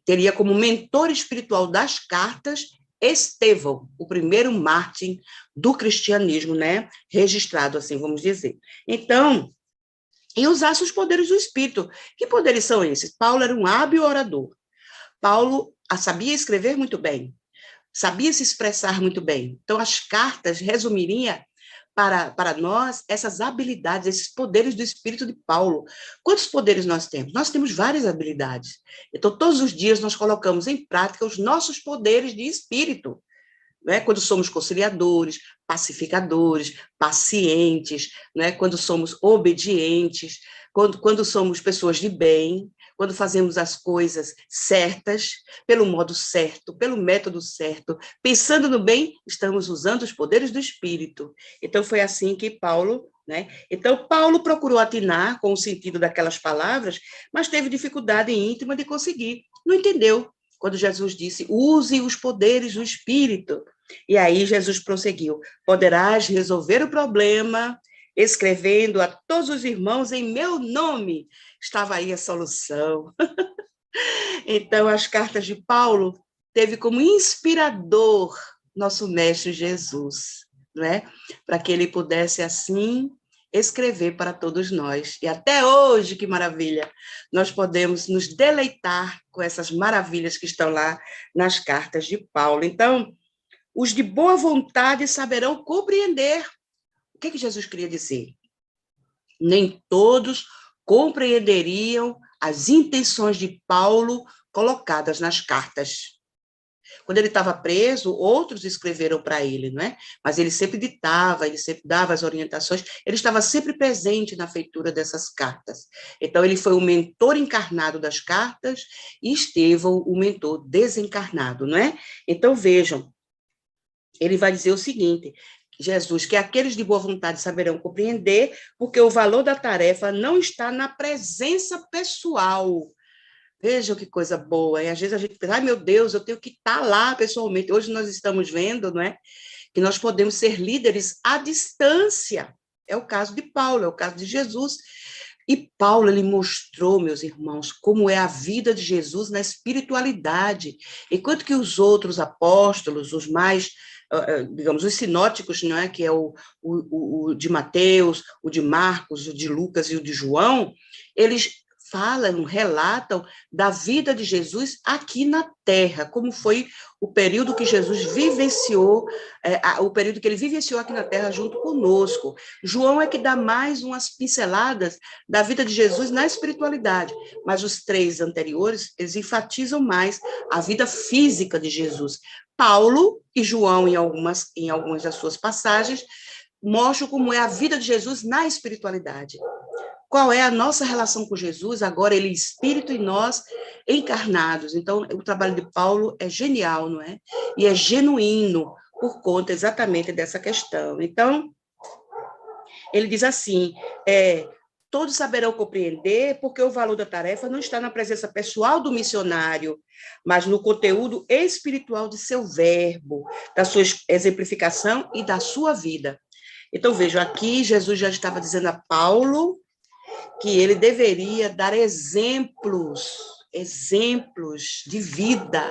teria como mentor espiritual das cartas Estevão, o primeiro mártir do cristianismo, né? Registrado, assim, vamos dizer. Então, e usasse os poderes do Espírito. Que poderes são esses? Paulo era um hábil orador. Paulo sabia escrever muito bem, sabia se expressar muito bem. Então, as cartas resumiriam para nós essas habilidades, esses poderes do Espírito de Paulo. Quantos poderes nós temos? Nós temos várias habilidades. Então, todos os dias nós colocamos em prática os nossos poderes de Espírito. Né? Quando somos conciliadores, pacificadores, pacientes, né? Quando somos obedientes, quando somos pessoas de bem, quando fazemos as coisas certas, pelo modo certo, pelo método certo, pensando no bem, estamos usando os poderes do Espírito. Então, foi assim que Paulo, né? Então, Paulo procurou atinar com o sentido daquelas palavras, mas teve dificuldade íntima de conseguir. Não entendeu quando Jesus disse, use os poderes do Espírito. E aí Jesus prosseguiu, poderás resolver o problema escrevendo a todos os irmãos em meu nome. Estava aí a solução. Então, as cartas de Paulo teve como inspirador nosso mestre Jesus, não é? Para que ele pudesse, assim, escrever para todos nós. E até hoje, que maravilha, nós podemos nos deleitar com essas maravilhas que estão lá nas cartas de Paulo. Então, os de boa vontade saberão compreender. O que Jesus queria dizer? Nem todos compreenderiam as intenções de Paulo colocadas nas cartas. Quando ele estava preso, outros escreveram para ele, não é? Mas ele sempre ditava, ele sempre dava as orientações, ele estava sempre presente na feitura dessas cartas. Então, ele foi o mentor encarnado das cartas e Estevão o mentor desencarnado, não é? Então, vejam, ele vai dizer o seguinte, Jesus, que aqueles de boa vontade saberão compreender, porque o valor da tarefa não está na presença pessoal. Vejam que coisa boa. E às vezes a gente pensa, ai meu Deus, eu tenho que estar lá pessoalmente. Hoje nós estamos vendo, não é? Que nós podemos ser líderes à distância. É o caso de Paulo, é o caso de Jesus. E Paulo, ele mostrou, meus irmãos, como é a vida de Jesus na espiritualidade. Enquanto que os outros apóstolos, os mais, digamos, os sinóticos, não é? Que é o de Mateus, o de Marcos, o de Lucas e o de João, eles falam, relatam da vida de Jesus aqui na Terra, como foi o período que Jesus vivenciou, o período que ele vivenciou aqui na Terra junto conosco. João é que dá mais umas pinceladas da vida de Jesus na espiritualidade, mas os três anteriores, eles enfatizam mais a vida física de Jesus. Paulo e João, em algumas das suas passagens, mostram como é a vida de Jesus na espiritualidade. Qual é a nossa relação com Jesus, agora ele é espírito e nós encarnados. Então, o trabalho de Paulo é genial, não é? E é genuíno por conta exatamente dessa questão. Então, ele diz assim, todos saberão compreender porque o valor da tarefa não está na presença pessoal do missionário, mas no conteúdo espiritual de seu verbo, da sua exemplificação e da sua vida. Então, vejo, aqui Jesus já estava dizendo a Paulo que ele deveria dar exemplos de vida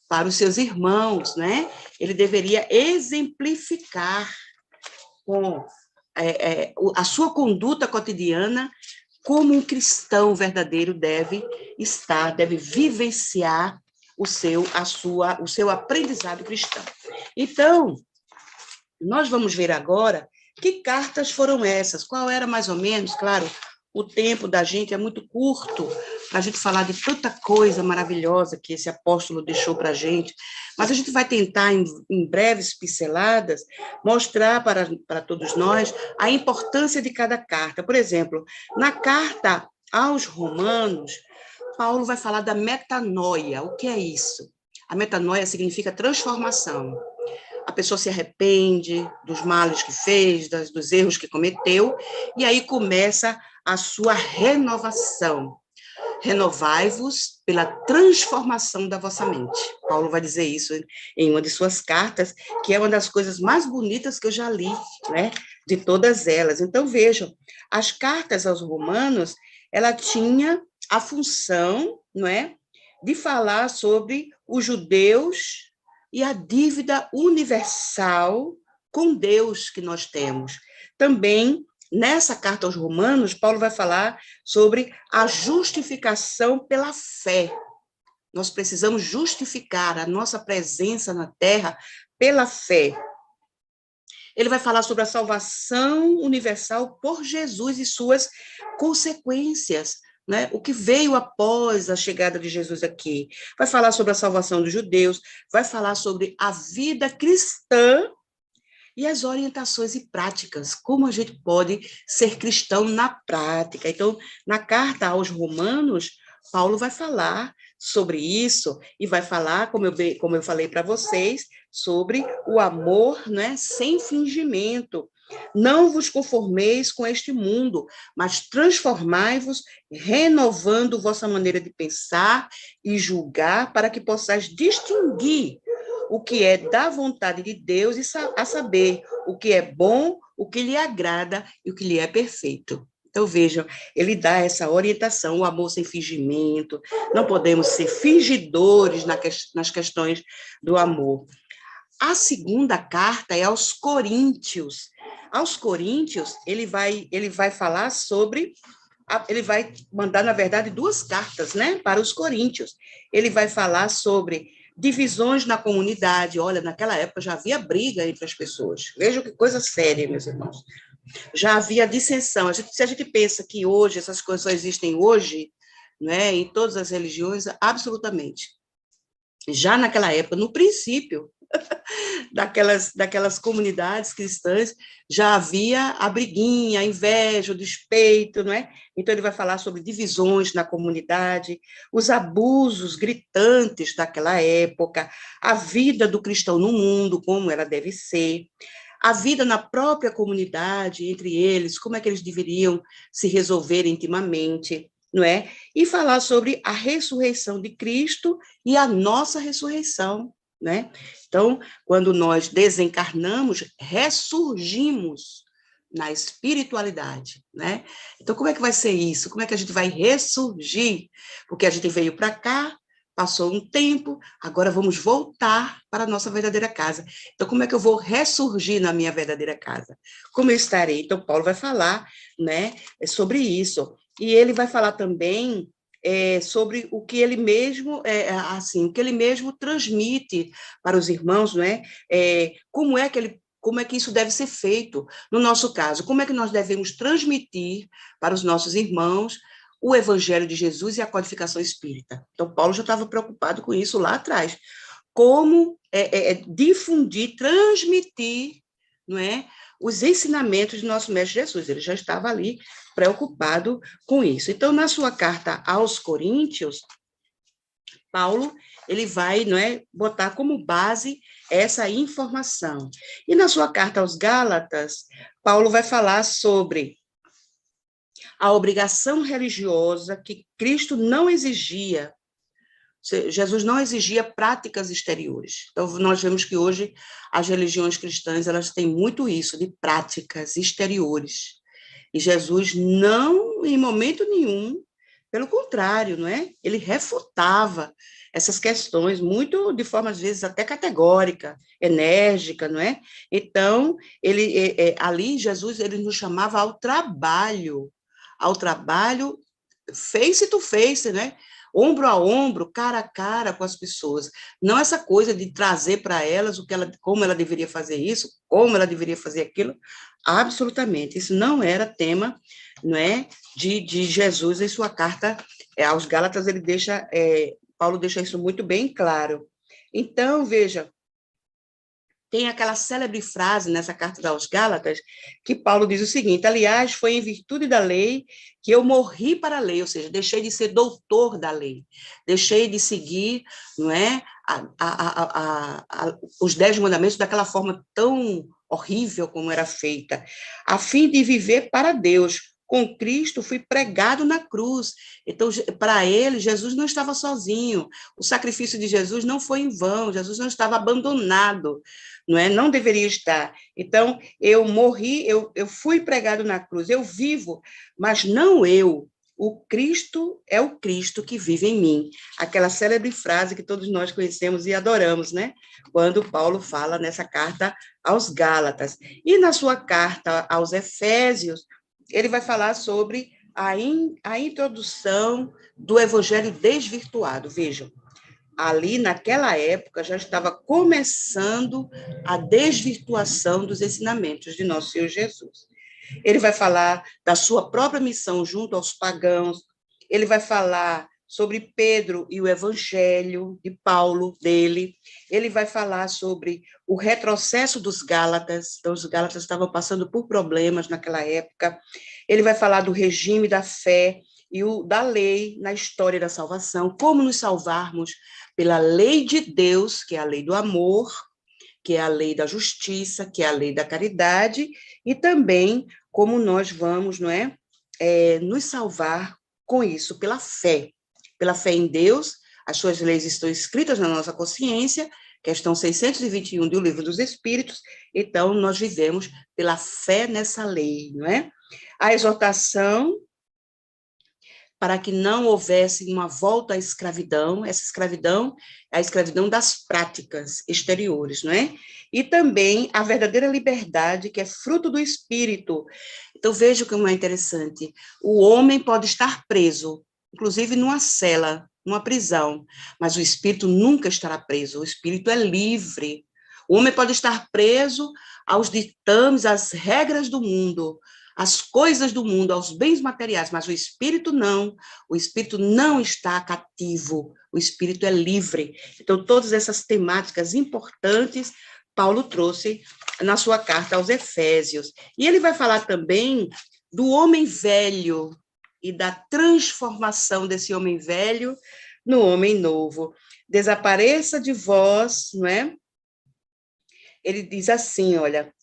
para os seus irmãos, né? Ele deveria exemplificar com a sua conduta cotidiana como um cristão verdadeiro deve vivenciar o seu aprendizado cristão. Então, nós vamos ver agora que cartas foram essas, qual era mais ou menos, claro, o tempo da gente é muito curto, para a gente falar de tanta coisa maravilhosa que esse apóstolo deixou para a gente, mas a gente vai tentar, em breves pinceladas, mostrar para todos nós a importância de cada carta. Por exemplo, na carta aos Romanos, Paulo vai falar da metanoia. O que é isso? A metanoia significa transformação. A pessoa se arrepende dos males que fez, dos erros que cometeu, e aí começa a sua renovação. Renovai-vos pela transformação da vossa mente. Paulo vai dizer isso em uma de suas cartas, que é uma das coisas mais bonitas que eu já li, né? De todas elas. Então, vejam, as cartas aos Romanos, ela tinha a função, não é, de falar sobre os judeus e a dívida universal com Deus que nós temos. Também, nessa carta aos Romanos, Paulo vai falar sobre a justificação pela fé. Nós precisamos justificar a nossa presença na terra pela fé. Ele vai falar sobre a salvação universal por Jesus e suas consequências, né? O que veio após a chegada de Jesus aqui. Vai falar sobre a salvação dos judeus, vai falar sobre a vida cristã e as orientações e práticas, como a gente pode ser cristão na prática. Então, na carta aos Romanos, Paulo vai falar sobre isso e vai falar, como eu falei para vocês, sobre o amor, né, sem fingimento. Não vos conformeis com este mundo, mas transformai-vos, renovando vossa maneira de pensar e julgar, para que possais distinguir o que é da vontade de Deus e a saber o que é bom, o que lhe agrada e o que lhe é perfeito. Então, vejam, ele dá essa orientação, o amor sem fingimento, não podemos ser fingidores nas questões do amor. A segunda carta é aos Coríntios. Aos Coríntios, ele vai falar sobre, ele vai mandar, na verdade, 2 cartas, né, para os Coríntios. Ele vai falar sobre divisões na comunidade. Olha, naquela época já havia briga entre as pessoas. Vejam que coisa séria, meus irmãos. Já havia dissensão. Se a gente pensa que hoje, essas coisas só existem hoje, né, em todas as religiões, absolutamente. Já naquela época, no princípio daquelas comunidades cristãs, já havia a briguinha, a inveja, o despeito, não é? Então, ele vai falar sobre divisões na comunidade, os abusos gritantes daquela época, a vida do cristão no mundo, como ela deve ser, a vida na própria comunidade, entre eles, como é que eles deveriam se resolver intimamente, não é? E falar sobre a ressurreição de Cristo e a nossa ressurreição, né? Então, quando nós desencarnamos, ressurgimos na espiritualidade, né? Então, como é que vai ser isso? Como é que a gente vai ressurgir? Porque a gente veio para cá, passou um tempo, agora vamos voltar para a nossa verdadeira casa. Então, como é que eu vou ressurgir na minha verdadeira casa? Como eu estarei? Então, Paulo vai falar, né, sobre isso. E ele vai falar também sobre o que ele mesmo, o que ele mesmo transmite para os irmãos, não é? Como é que isso deve ser feito? No nosso caso, como é que nós devemos transmitir para os nossos irmãos o Evangelho de Jesus e a codificação espírita? Então, Paulo já estava preocupado com isso lá atrás. Como difundir, transmitir, não é, os ensinamentos de nosso Mestre Jesus. Ele já estava ali preocupado com isso. Então, na sua carta aos Coríntios, Paulo, ele vai, não é, botar como base essa informação. E na sua carta aos Gálatas, Paulo vai falar sobre a obrigação religiosa que Cristo não exigia. Jesus não exigia práticas exteriores. Então, nós vemos que hoje as religiões cristãs, elas têm muito isso, de práticas exteriores. E Jesus não, em momento nenhum, pelo contrário, não é? Ele refutava essas questões muito de forma, às vezes, até categórica, enérgica, não é? Então, ali, Jesus, ele nos chamava ao trabalho face to face, né? Ombro a ombro, cara a cara com as pessoas. Não essa coisa de trazer para elas como ela deveria fazer isso, como ela deveria fazer aquilo. Absolutamente. Isso não era tema não é, de Jesus em sua carta aos Gálatas, Paulo deixa isso muito bem claro. Então, veja, tem aquela célebre frase nessa carta aos Gálatas, que Paulo diz o seguinte: aliás, foi em virtude da lei que eu morri para a lei, ou seja, deixei de ser doutor da lei, deixei de seguir, não é, os 10 mandamentos daquela forma tão horrível como era feita, a fim de viver para Deus. Com Cristo fui pregado na cruz. Então, para ele, Jesus não estava sozinho. O sacrifício de Jesus não foi em vão. Jesus não estava abandonado, não é? Não deveria estar. Então, eu morri, eu fui pregado na cruz. Eu vivo, mas não eu. O Cristo é o Cristo que vive em mim. Aquela célebre frase que todos nós conhecemos e adoramos, né? Quando Paulo fala nessa carta aos Gálatas. E na sua carta aos Efésios, ele vai falar sobre a introdução do evangelho desvirtuado. Vejam, ali naquela época já estava começando a desvirtuação dos ensinamentos de nosso Senhor Jesus. Ele vai falar da sua própria missão junto aos pagãos, ele vai falar sobre Pedro e o evangelho de Paulo, dele, ele vai falar sobre o retrocesso dos Gálatas, então os Gálatas estavam passando por problemas naquela época, ele vai falar do regime da fé e da lei na história da salvação, como nos salvarmos pela lei de Deus, que é a lei do amor, que é a lei da justiça, que é a lei da caridade, e também como nós vamos, não é, nos salvar com isso, pela fé em Deus. As suas leis estão escritas na nossa consciência, questão 621 do Livro dos Espíritos, então nós vivemos pela fé nessa lei, não é? A exortação para que não houvesse uma volta à escravidão, essa escravidão é a escravidão das práticas exteriores, não é? E também a verdadeira liberdade, que é fruto do Espírito. Então, veja como é interessante. O homem pode estar preso, inclusive numa cela, numa prisão, mas o Espírito nunca estará preso, o Espírito é livre. O homem pode estar preso aos ditames, às regras do mundo, às coisas do mundo, aos bens materiais, mas o espírito não está cativo, o espírito é livre. Então, todas essas temáticas importantes, Paulo trouxe na sua carta aos Efésios. E ele vai falar também do homem velho e da transformação desse homem velho no homem novo. Desapareça de vós, não é? Ele diz assim, olha,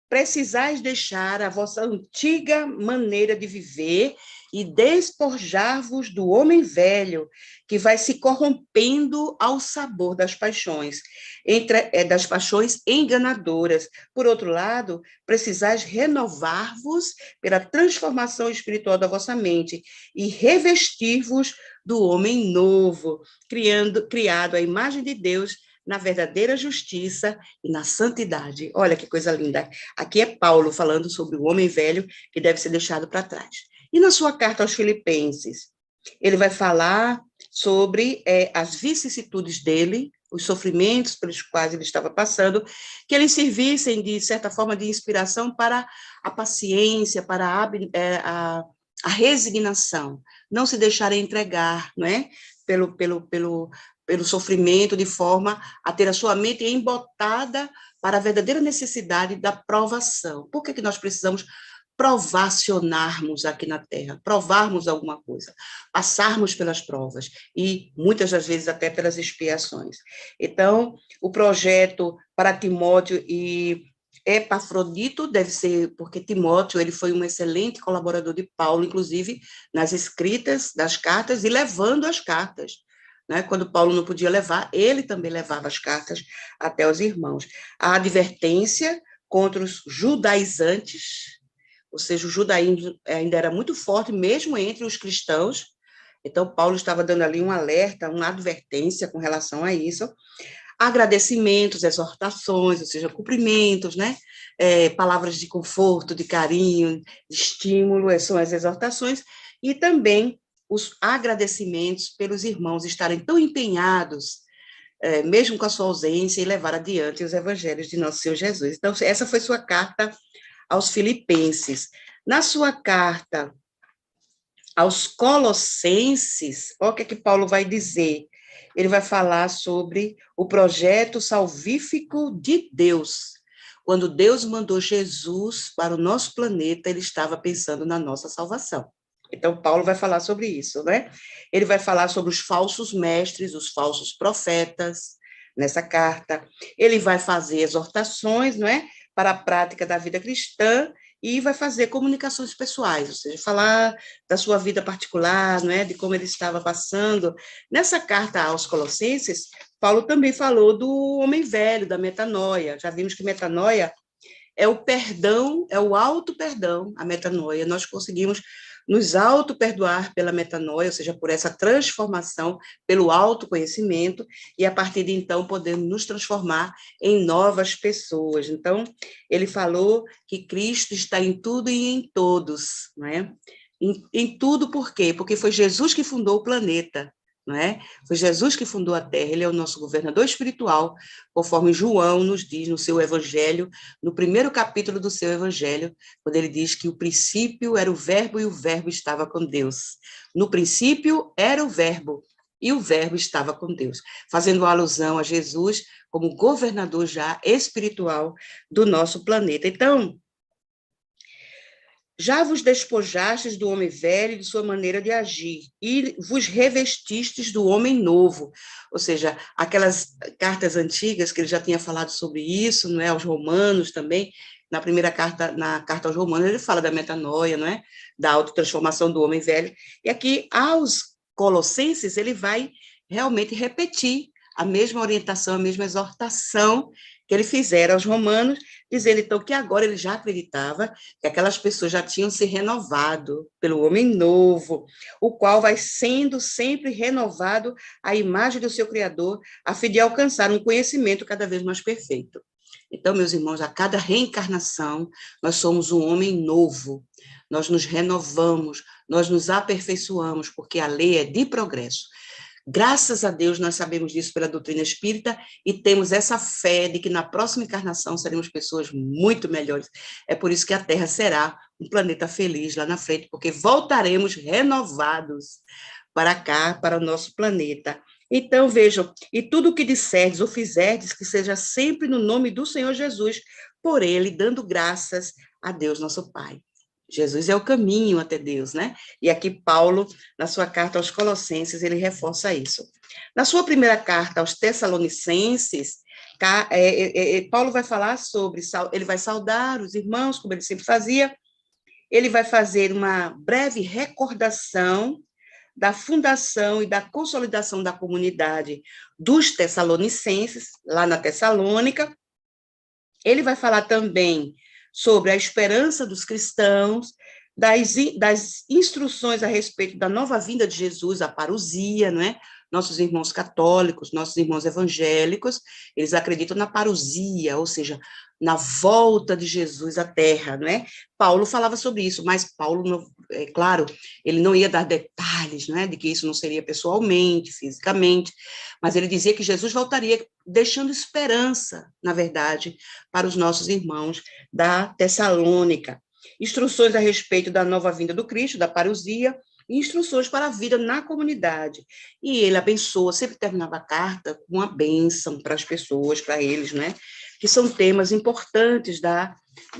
precisais deixar a vossa antiga maneira de viver e despojar-vos do homem velho, que vai se corrompendo ao sabor das paixões, das paixões enganadoras. Por outro lado, precisais renovar-vos pela transformação espiritual da vossa mente e revestir-vos do homem novo, criado à imagem de Deus, na verdadeira justiça e na santidade. Olha que coisa linda. Aqui é Paulo falando sobre o homem velho que deve ser deixado para trás. E na sua carta aos Filipenses, ele vai falar sobre as vicissitudes dele, os sofrimentos pelos quais ele estava passando, que eles servissem, de certa forma, de inspiração para a paciência, para a resignação, não se deixarem entregar, não é? Pelo sofrimento, de forma a ter a sua mente embotada para a verdadeira necessidade da provação. Por que nós precisamos provacionarmos aqui na Terra, provarmos alguma coisa, passarmos pelas provas e, muitas das vezes, até pelas expiações? Então, o projeto para Timóteo e Epafrodito deve ser, porque Timóteo ele foi um excelente colaborador de Paulo, inclusive nas escritas das cartas e levando as cartas. Né? Quando Paulo não podia levar, ele também levava as cartas até os irmãos. A advertência contra os judaizantes, ou seja, o judaísmo ainda era muito forte, mesmo entre os cristãos. Então, Paulo estava dando ali um alerta, uma advertência com relação a isso. Agradecimentos, exortações, ou seja, cumprimentos, né? Palavras de conforto, de carinho, de estímulo, são as exortações, e também os agradecimentos pelos irmãos estarem tão empenhados, mesmo com a sua ausência, em levar adiante os evangelhos de nosso Senhor Jesus. Então, essa foi sua carta aos Filipenses. Na sua carta aos Colossenses, olha o que Paulo vai dizer. Ele vai falar sobre o projeto salvífico de Deus. Quando Deus mandou Jesus para o nosso planeta, ele estava pensando na nossa salvação. Então, Paulo vai falar sobre isso, né? Ele vai falar sobre os falsos mestres, os falsos profetas, nessa carta. Ele vai fazer exortações, não é? Para a prática da vida cristã, e vai fazer comunicações pessoais, ou seja, falar da sua vida particular, não é? De como ele estava passando. Nessa carta aos Colossenses, Paulo também falou do homem velho, da metanoia. Já vimos que metanoia é o perdão, é o auto-perdão, a metanoia. Nós conseguimos nos auto-perdoar pela metanoia, ou seja, por essa transformação, pelo autoconhecimento, e a partir de então podemos nos transformar em novas pessoas. Então, ele falou que Cristo está em tudo e em todos, não é? Em tudo por quê? Porque foi Jesus que fundou o planeta, não é? Foi Jesus que fundou a Terra, ele é o nosso governador espiritual, conforme João nos diz no seu evangelho, no primeiro capítulo do seu evangelho, quando ele diz que o princípio era o verbo e o verbo estava com Deus. No princípio era o verbo e o verbo estava com Deus, fazendo alusão a Jesus como governador já espiritual do nosso planeta. Então, já vos despojastes do homem velho e de sua maneira de agir, e vos revestistes do homem novo. Ou seja, aquelas cartas antigas, que ele já tinha falado sobre isso, não é? Aos Romanos também, na primeira carta, na carta aos Romanos, ele fala da metanoia, não é? Da autotransformação do homem velho. E aqui, aos Colossenses, ele vai realmente repetir a mesma orientação, a mesma exortação que ele fizera aos romanos, dizendo, então, que agora ele já acreditava que aquelas pessoas já tinham se renovado pelo homem novo, o qual vai sendo sempre renovado à imagem do seu Criador, a fim de alcançar um conhecimento cada vez mais perfeito. Então, meus irmãos, a cada reencarnação, nós somos um homem novo, nós nos renovamos, nós nos aperfeiçoamos, porque a lei é de progresso. Graças a Deus, nós sabemos disso pela doutrina espírita e temos essa fé de que na próxima encarnação seremos pessoas muito melhores. É por isso que a Terra será um planeta feliz lá na frente, porque voltaremos renovados para cá, para o nosso planeta. Então, vejam, e tudo o que disserdes ou fizerdes, que seja sempre no nome do Senhor Jesus, por ele, dando graças a Deus, nosso Pai. Jesus é o caminho até Deus, né? E aqui Paulo, na sua carta aos Colossenses, ele reforça isso. Na sua primeira carta aos Tessalonicenses, Paulo vai falar sobre, ele vai saudar os irmãos, como ele sempre fazia, ele vai fazer uma breve recordação da fundação e da consolidação da comunidade dos Tessalonicenses, lá na Tessalônica. Ele vai falar também sobre a esperança dos cristãos, das instruções a respeito da nova vinda de Jesus, a parousia, não é? Nossos irmãos católicos, nossos irmãos evangélicos, eles acreditam na parousia, ou seja, na volta de Jesus à Terra, não é? Paulo falava sobre isso, mas Paulo, é claro, ele não ia dar detalhes, não é? De que isso não seria pessoalmente, fisicamente, mas ele dizia que Jesus voltaria, deixando esperança, na verdade, para os nossos irmãos da Tessalônica. Instruções a respeito da nova vinda do Cristo, da parousia, e instruções para a vida na comunidade. E ele abençoa, sempre terminava a carta com uma bênção para as pessoas, para eles, né? Que são temas importantes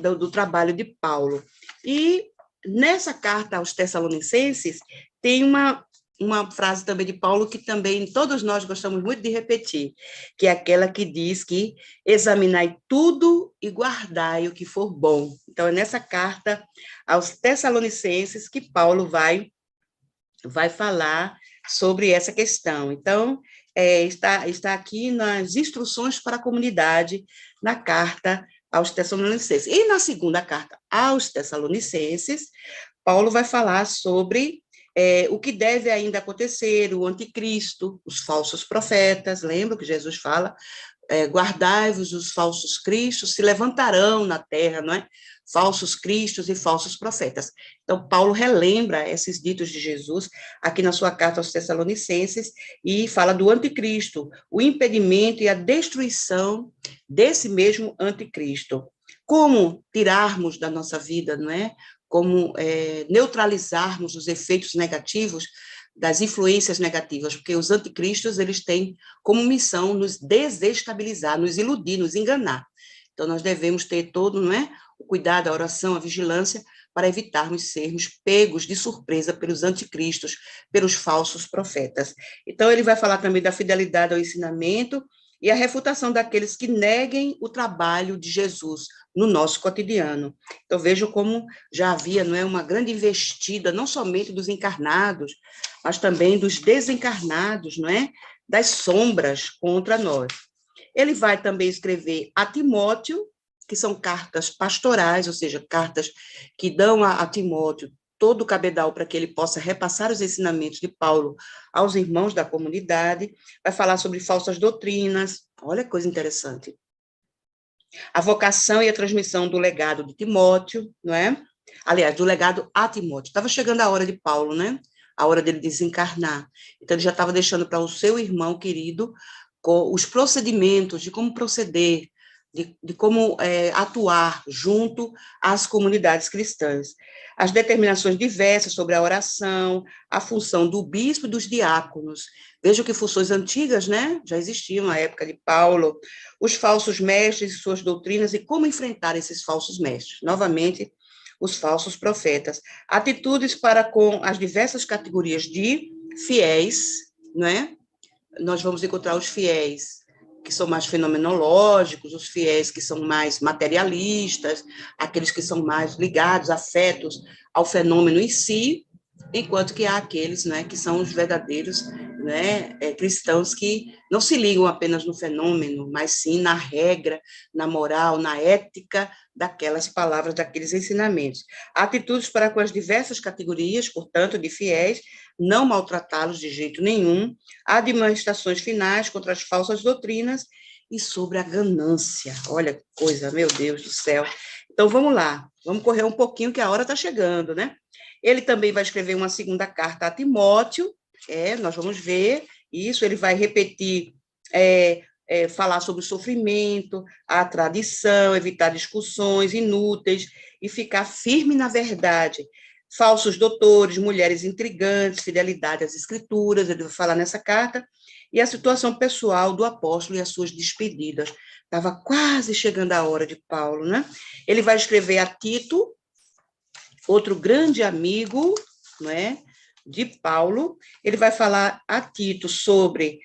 do trabalho de Paulo. E nessa carta aos Tessalonicenses, tem uma frase também de Paulo que também todos nós gostamos muito de repetir, que é aquela que diz que examinai tudo e guardai o que for bom. Então, é nessa carta aos Tessalonicenses que Paulo vai falar sobre essa questão. Então, está aqui nas instruções para a comunidade, na carta aos Tessalonicenses. E na segunda carta aos Tessalonicenses, Paulo vai falar sobre o que deve ainda acontecer, o anticristo, os falsos profetas, lembra que Jesus fala, guardai-vos os falsos cristos, se levantarão na terra, não é? Falsos cristos e falsos profetas. Então, Paulo relembra esses ditos de Jesus aqui na sua carta aos Tessalonicenses e fala do anticristo, o impedimento e a destruição desse mesmo anticristo. como tirarmos da nossa vida, não é? Como neutralizarmos os efeitos negativos das influências negativas, porque os anticristos, eles têm como missão nos desestabilizar, nos iludir, nos enganar. Então, nós devemos ter todo, não é? O cuidado, a oração, a vigilância, para evitarmos sermos pegos de surpresa pelos anticristos, pelos falsos profetas. Então, ele vai falar também da fidelidade ao ensinamento e a refutação daqueles que neguem o trabalho de Jesus no nosso cotidiano. Então, vejo como já havia, não é, uma grande investida, não somente dos encarnados, mas também dos desencarnados, não é, das sombras contra nós. Ele vai também escrever a Timóteo, que são cartas pastorais, ou seja, cartas que dão a Timóteo todo o cabedal para que ele possa repassar os ensinamentos de Paulo aos irmãos da comunidade, vai falar sobre falsas doutrinas, olha que coisa interessante. A vocação e a transmissão do legado de Timóteo, não é? Aliás, do legado a Timóteo. Estava chegando a hora de Paulo, né? A hora dele desencarnar. Então, ele já estava deixando para o seu irmão querido os procedimentos de como proceder, de como atuar junto às comunidades cristãs. As determinações diversas sobre a oração, a função do bispo e dos diáconos. Vejam que funções antigas, né? Já existiam na época de Paulo. Os falsos mestres e suas doutrinas e como enfrentar esses falsos mestres. Novamente, os falsos profetas. Atitudes para com as diversas categorias de fiéis, não é? Nós vamos encontrar os fiéis que são mais fenomenológicos, os fiéis que são mais materialistas, aqueles que são mais ligados, afetos ao fenômeno em si, enquanto que há aqueles, né, que são os verdadeiros, né, cristãos que não se ligam apenas no fenômeno, mas sim na regra, na moral, na ética daquelas palavras, daqueles ensinamentos. Atitudes para com as diversas categorias, portanto, de fiéis, não maltratá-los de jeito nenhum, admoestações finais contra as falsas doutrinas e sobre a ganância. Olha que coisa, meu Deus do céu. Então, vamos lá, vamos correr um pouquinho, que a hora está chegando, né? Ele também vai escrever uma segunda carta a Timóteo, nós vamos ver isso, ele vai repetir, falar sobre o sofrimento, a tradição, evitar discussões inúteis e ficar firme na verdade. Falsos doutores, mulheres intrigantes, fidelidade às escrituras, ele vai falar nessa carta, e a situação pessoal do apóstolo e as suas despedidas. Estava quase chegando a hora de Paulo, né? Ele vai escrever a Tito, outro grande amigo, não é, de Paulo. Ele vai falar a Tito sobre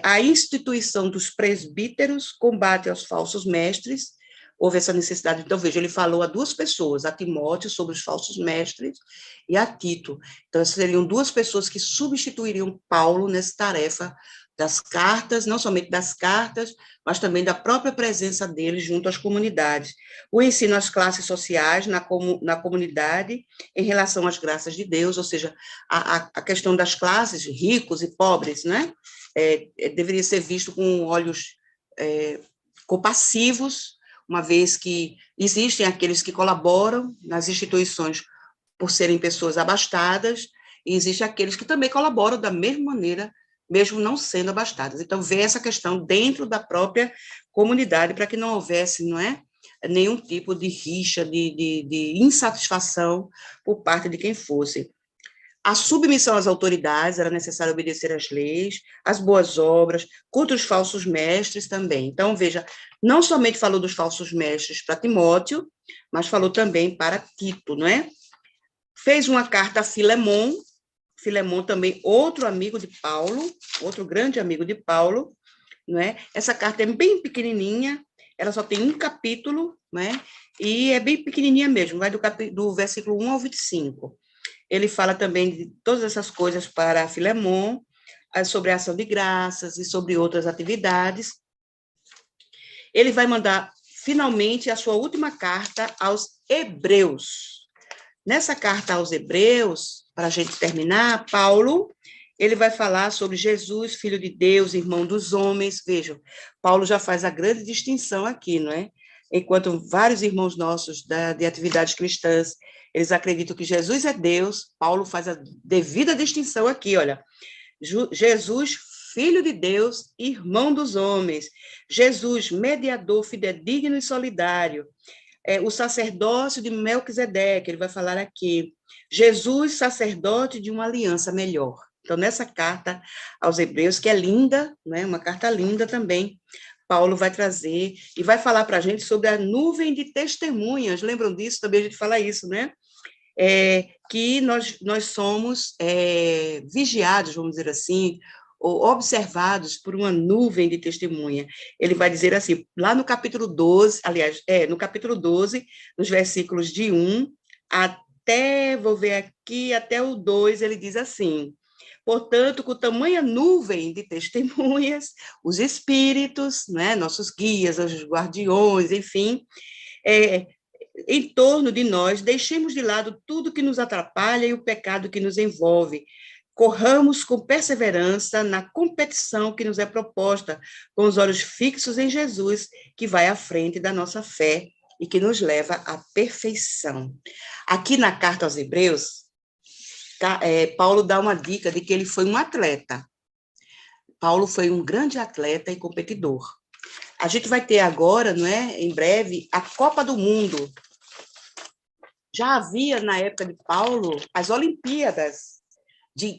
a instituição dos presbíteros, combate aos falsos mestres. Houve essa necessidade. Então, veja, ele falou a duas pessoas, a Timóteo sobre os falsos mestres e a Tito. Então, seriam duas pessoas que substituiriam Paulo nessa tarefa das cartas, não somente das cartas, mas também da própria presença dele junto às comunidades. O ensino às classes sociais na comunidade em relação às graças de Deus, ou seja, a questão das classes, ricos e pobres, né? Deveria ser visto com olhos compassivos, uma vez que existem aqueles que colaboram nas instituições por serem pessoas abastadas, e existem aqueles que também colaboram da mesma maneira, mesmo não sendo abastadas. Então, ver essa questão dentro da própria comunidade, para que não houvesse, não é, nenhum tipo de rixa, de insatisfação por parte de quem fosse. A submissão às autoridades, era necessário obedecer às leis, às boas obras, contra os falsos mestres também. Então, veja, não somente falou dos falsos mestres para Timóteo, mas falou também para Tito, não é? Fez uma carta a Filemon também, outro amigo de Paulo, outro grande amigo de Paulo, não é? Essa carta é bem pequenininha, ela só tem um capítulo, né? E é bem pequenininha mesmo, vai do versículo 1 ao 25. Ele fala também de todas essas coisas para Filemon, sobre a ação de graças e sobre outras atividades. Ele vai mandar, finalmente, a sua última carta aos Hebreus. Nessa carta aos Hebreus, para a gente terminar, Paulo, ele vai falar sobre Jesus, filho de Deus, irmão dos homens. Vejam, Paulo já faz a grande distinção aqui, não é? Enquanto vários irmãos nossos de atividades cristãs, eles acreditam que Jesus é Deus, Paulo faz a devida distinção aqui, olha. Jesus, Filho de Deus, irmão dos homens. Jesus, mediador, fidedigno e solidário. O sacerdócio de Melquisedeque, ele vai falar aqui. Jesus, sacerdote de uma aliança melhor. Então, nessa carta aos Hebreus, que é linda, né, uma carta linda também, Paulo vai trazer e vai falar para a gente sobre a nuvem de testemunhas. Lembram disso? Também a gente fala isso, né? Que nós somos vigiados, vamos dizer assim, ou observados por uma nuvem de testemunha. Ele vai dizer assim, lá no capítulo 12, aliás, no capítulo 12, nos versículos de 1 até, vou ver aqui, até o 2, ele diz assim: portanto, com tamanha nuvem de testemunhas, os espíritos, né, nossos guias, os guardiões, enfim, em torno de nós, deixemos de lado tudo que nos atrapalha e o pecado que nos envolve. Corramos com perseverança na competição que nos é proposta, com os olhos fixos em Jesus, que vai à frente da nossa fé e que nos leva à perfeição. Aqui na carta aos Hebreus, Paulo dá uma dica de que ele foi um atleta. Paulo foi um grande atleta e competidor. A gente vai ter agora, não é, em breve, a Copa do Mundo. Já havia, na época de Paulo, as Olimpíadas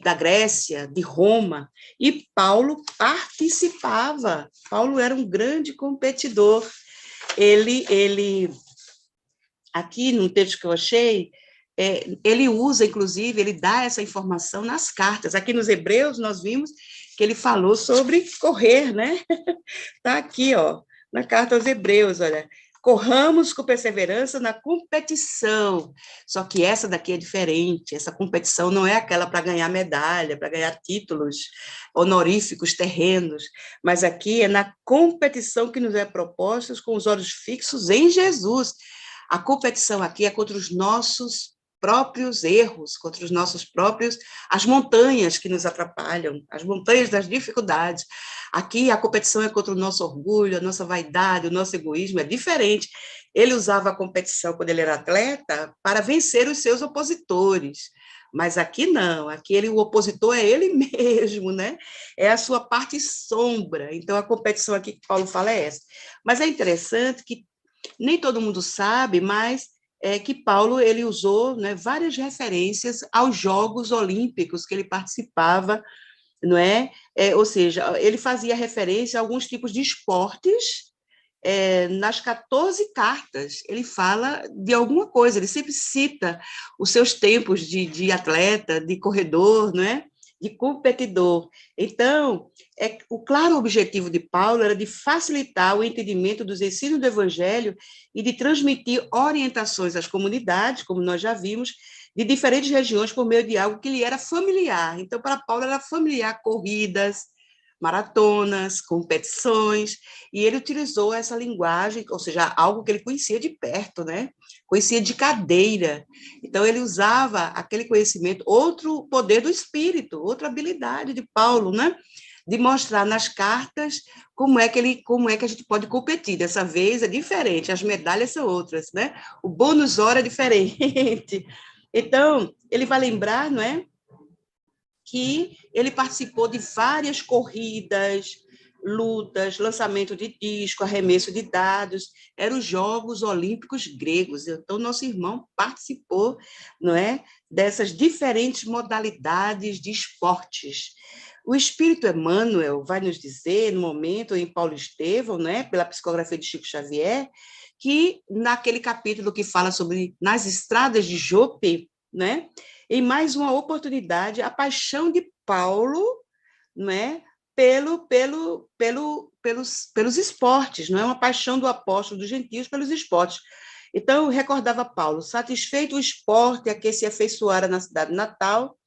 da Grécia, de Roma, e Paulo participava. Paulo era um grande competidor. Ele aqui, num texto que eu achei, ele usa, inclusive, ele dá essa informação nas cartas. Aqui nos Hebreus, nós vimos que ele falou sobre correr, né? Está aqui, ó, na carta aos Hebreus, olha. Corramos com perseverança na competição. Só que essa daqui é diferente. Essa competição não é aquela para ganhar medalha, para ganhar títulos honoríficos terrenos, mas aqui é na competição que nos é proposta com os olhos fixos em Jesus. A competição aqui é contra os nossos próprios erros, contra os nossos próprios, as montanhas que nos atrapalham, as montanhas das dificuldades. Aqui a competição é contra o nosso orgulho, a nossa vaidade, o nosso egoísmo, é diferente. Ele usava a competição, quando ele era atleta, para vencer os seus opositores, mas aqui não, aqui o opositor é ele mesmo, né? É a sua parte sombra. Então, a competição aqui que Paulo fala é essa. Mas é interessante que nem todo mundo sabe, mas que Paulo ele usou, né, várias referências aos Jogos Olímpicos que ele participava, não é? Ou seja, ele fazia referência a alguns tipos de esportes nas 14 cartas. Ele fala de alguma coisa, ele sempre cita os seus tempos de atleta, de corredor, não é? De competidor. Então, o claro objetivo de Paulo era de facilitar o entendimento dos ensinos do Evangelho e de transmitir orientações às comunidades, como nós já vimos, de diferentes regiões por meio de algo que lhe era familiar. Então, para Paulo, era familiar corridas, maratonas, competições, e ele utilizou essa linguagem, ou seja, algo que ele conhecia de perto, né? Conhecia de cadeira. Então, ele usava aquele conhecimento, outro poder do espírito, outra habilidade de Paulo, né? De mostrar nas cartas como é que a gente pode competir. Dessa vez é diferente, as medalhas são outras, né? O bônus hora é diferente. Então, ele vai lembrar, não é? Que ele participou de várias corridas, lutas, lançamento de disco, arremesso de dados, eram os Jogos Olímpicos gregos. Então, nosso irmão participou, não é, dessas diferentes modalidades de esportes. O Espírito Emmanuel vai nos dizer, no momento em Paulo Estevão, né, pela psicografia de Chico Xavier, que naquele capítulo que fala sobre nas estradas de Jope, né, em mais uma oportunidade, a paixão de Paulo, não é, pelos esportes, não é, uma paixão do apóstolo dos gentios pelos esportes. Então, recordava Paulo, satisfeito o esporte a que se afeiçoara na cidade natal,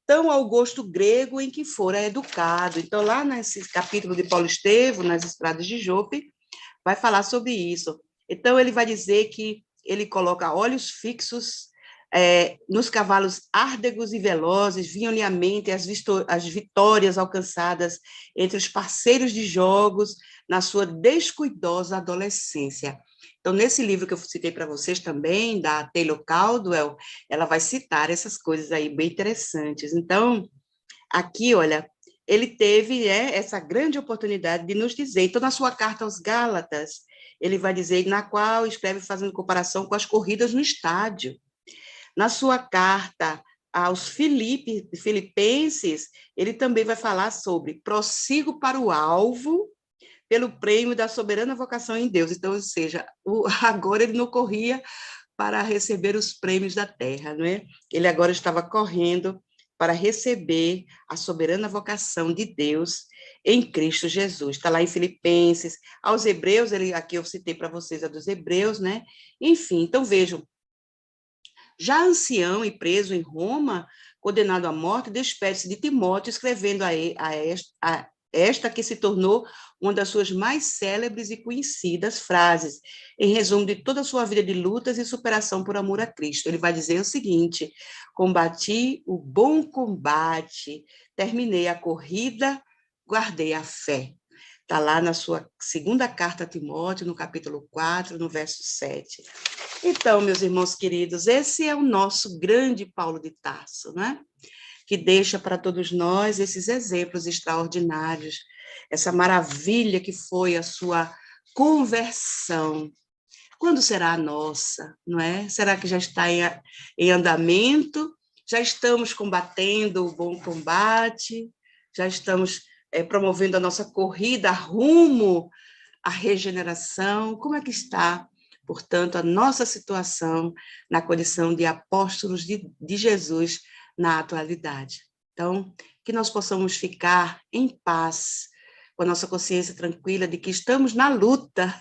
tão ao gosto grego em que fora educado. Então, lá nesse capítulo de Paulo Estevão, nas estradas de Jope, vai falar sobre isso. Então, ele vai dizer que ele coloca olhos fixos nos cavalos árdegos e velozes, vinham-lhe à mente as vitórias alcançadas entre os parceiros de jogos na sua descuidosa adolescência. Então, nesse livro que eu citei para vocês também, da Taylor Caldwell, ela vai citar essas coisas aí bem interessantes. Então, aqui, olha, ele teve essa grande oportunidade de nos dizer. Então, na sua carta aos Gálatas, ele vai dizer, na qual escreve fazendo comparação com as corridas no estádio. Na sua carta aos Filipenses, ele também vai falar sobre prossigo para o alvo pelo prêmio da soberana vocação em Deus. Então, ou seja, agora ele não corria para receber os prêmios da terra, não é? Ele agora estava correndo para receber a soberana vocação de Deus em Cristo Jesus. Está lá em Filipenses, aos Hebreus, aqui eu citei para vocês a dos Hebreus, né? Enfim, então vejam, já ancião e preso em Roma, condenado à morte, despede-se de Timóteo, escrevendo a esta que se tornou uma das suas mais célebres e conhecidas frases, em resumo de toda a sua vida de lutas e superação por amor a Cristo. Ele vai dizer o seguinte: combati o bom combate, terminei a corrida, guardei a fé. Está lá na sua segunda carta a Timóteo, no capítulo 4, no verso 7. Então, meus irmãos queridos, esse é o nosso grande Paulo de Tarso, né? Que deixa para todos nós esses exemplos extraordinários, essa maravilha que foi a sua conversão. Quando será a nossa, não é? Será que já está em andamento? Já estamos combatendo o bom combate? Já estamos promovendo a nossa corrida rumo à regeneração? Como é que está, portanto, a nossa situação na condição de apóstolos de Jesus na atualidade? Então, que nós possamos ficar em paz, com a nossa consciência tranquila de que estamos na luta,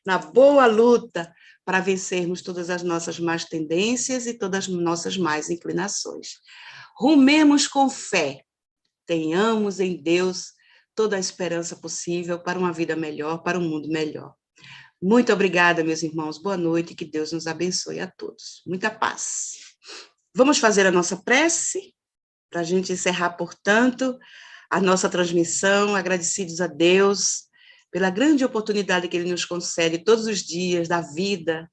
na boa luta, para vencermos todas as nossas más tendências e todas as nossas más inclinações. Rumemos com fé, tenhamos em Deus toda a esperança possível para uma vida melhor, para um mundo melhor. Muito obrigada, meus irmãos. Boa noite, que Deus nos abençoe a todos. Muita paz. Vamos fazer a nossa prece, para a gente encerrar, portanto, a nossa transmissão, agradecidos a Deus pela grande oportunidade que Ele nos concede todos os dias da vida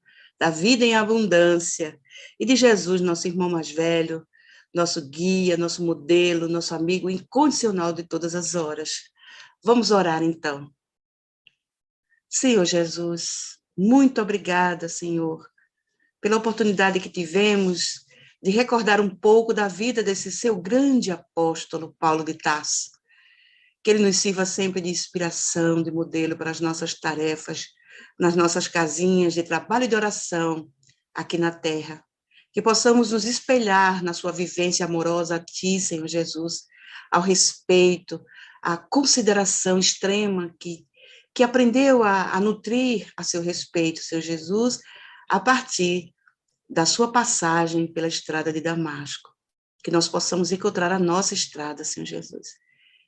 em abundância, e de Jesus, nosso irmão mais velho, nosso guia, nosso modelo, nosso amigo incondicional de todas as horas. Vamos orar, então. Senhor Jesus, muito obrigada, Senhor, pela oportunidade que tivemos de recordar um pouco da vida desse seu grande apóstolo, Paulo de Tarso. Que ele nos sirva sempre de inspiração, de modelo para as nossas tarefas, nas nossas casinhas de trabalho e de oração aqui na terra. Que possamos nos espelhar na sua vivência amorosa a Ti, Senhor Jesus, ao respeito, à consideração extrema que aprendeu a nutrir a seu respeito, Senhor Jesus, a partir da sua passagem pela estrada de Damasco. Que nós possamos encontrar a nossa estrada, Senhor Jesus.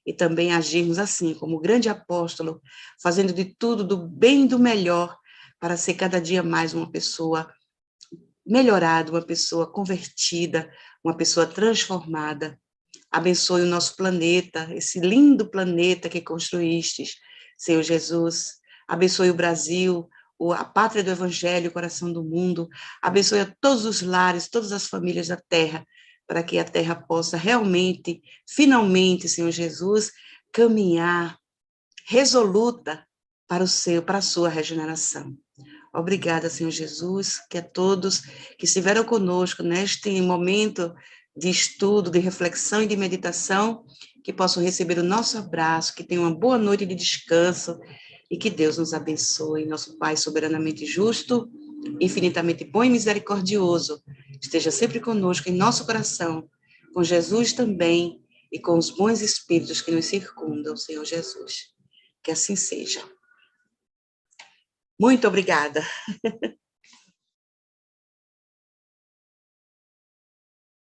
E também agirmos assim, como o grande apóstolo, fazendo de tudo, do bem e do melhor, para ser cada dia mais uma pessoa melhorada, uma pessoa convertida, uma pessoa transformada. Abençoe o nosso planeta, esse lindo planeta que construístes, Senhor Jesus. Abençoe o Brasil, a pátria do Evangelho, o coração do mundo. Abençoe a todos os lares, todas as famílias da terra, para que a terra possa realmente, finalmente, Senhor Jesus, caminhar resoluta para a sua regeneração. Obrigada, Senhor Jesus, que a todos que estiveram conosco neste momento de estudo, de reflexão e de meditação, que possam receber o nosso abraço, que tenham uma boa noite de descanso e que Deus nos abençoe, nosso Pai soberanamente justo, infinitamente bom e misericordioso, esteja sempre conosco em nosso coração, com Jesus também e com os bons espíritos que nos circundam, Senhor Jesus. Que assim seja. Muito obrigada.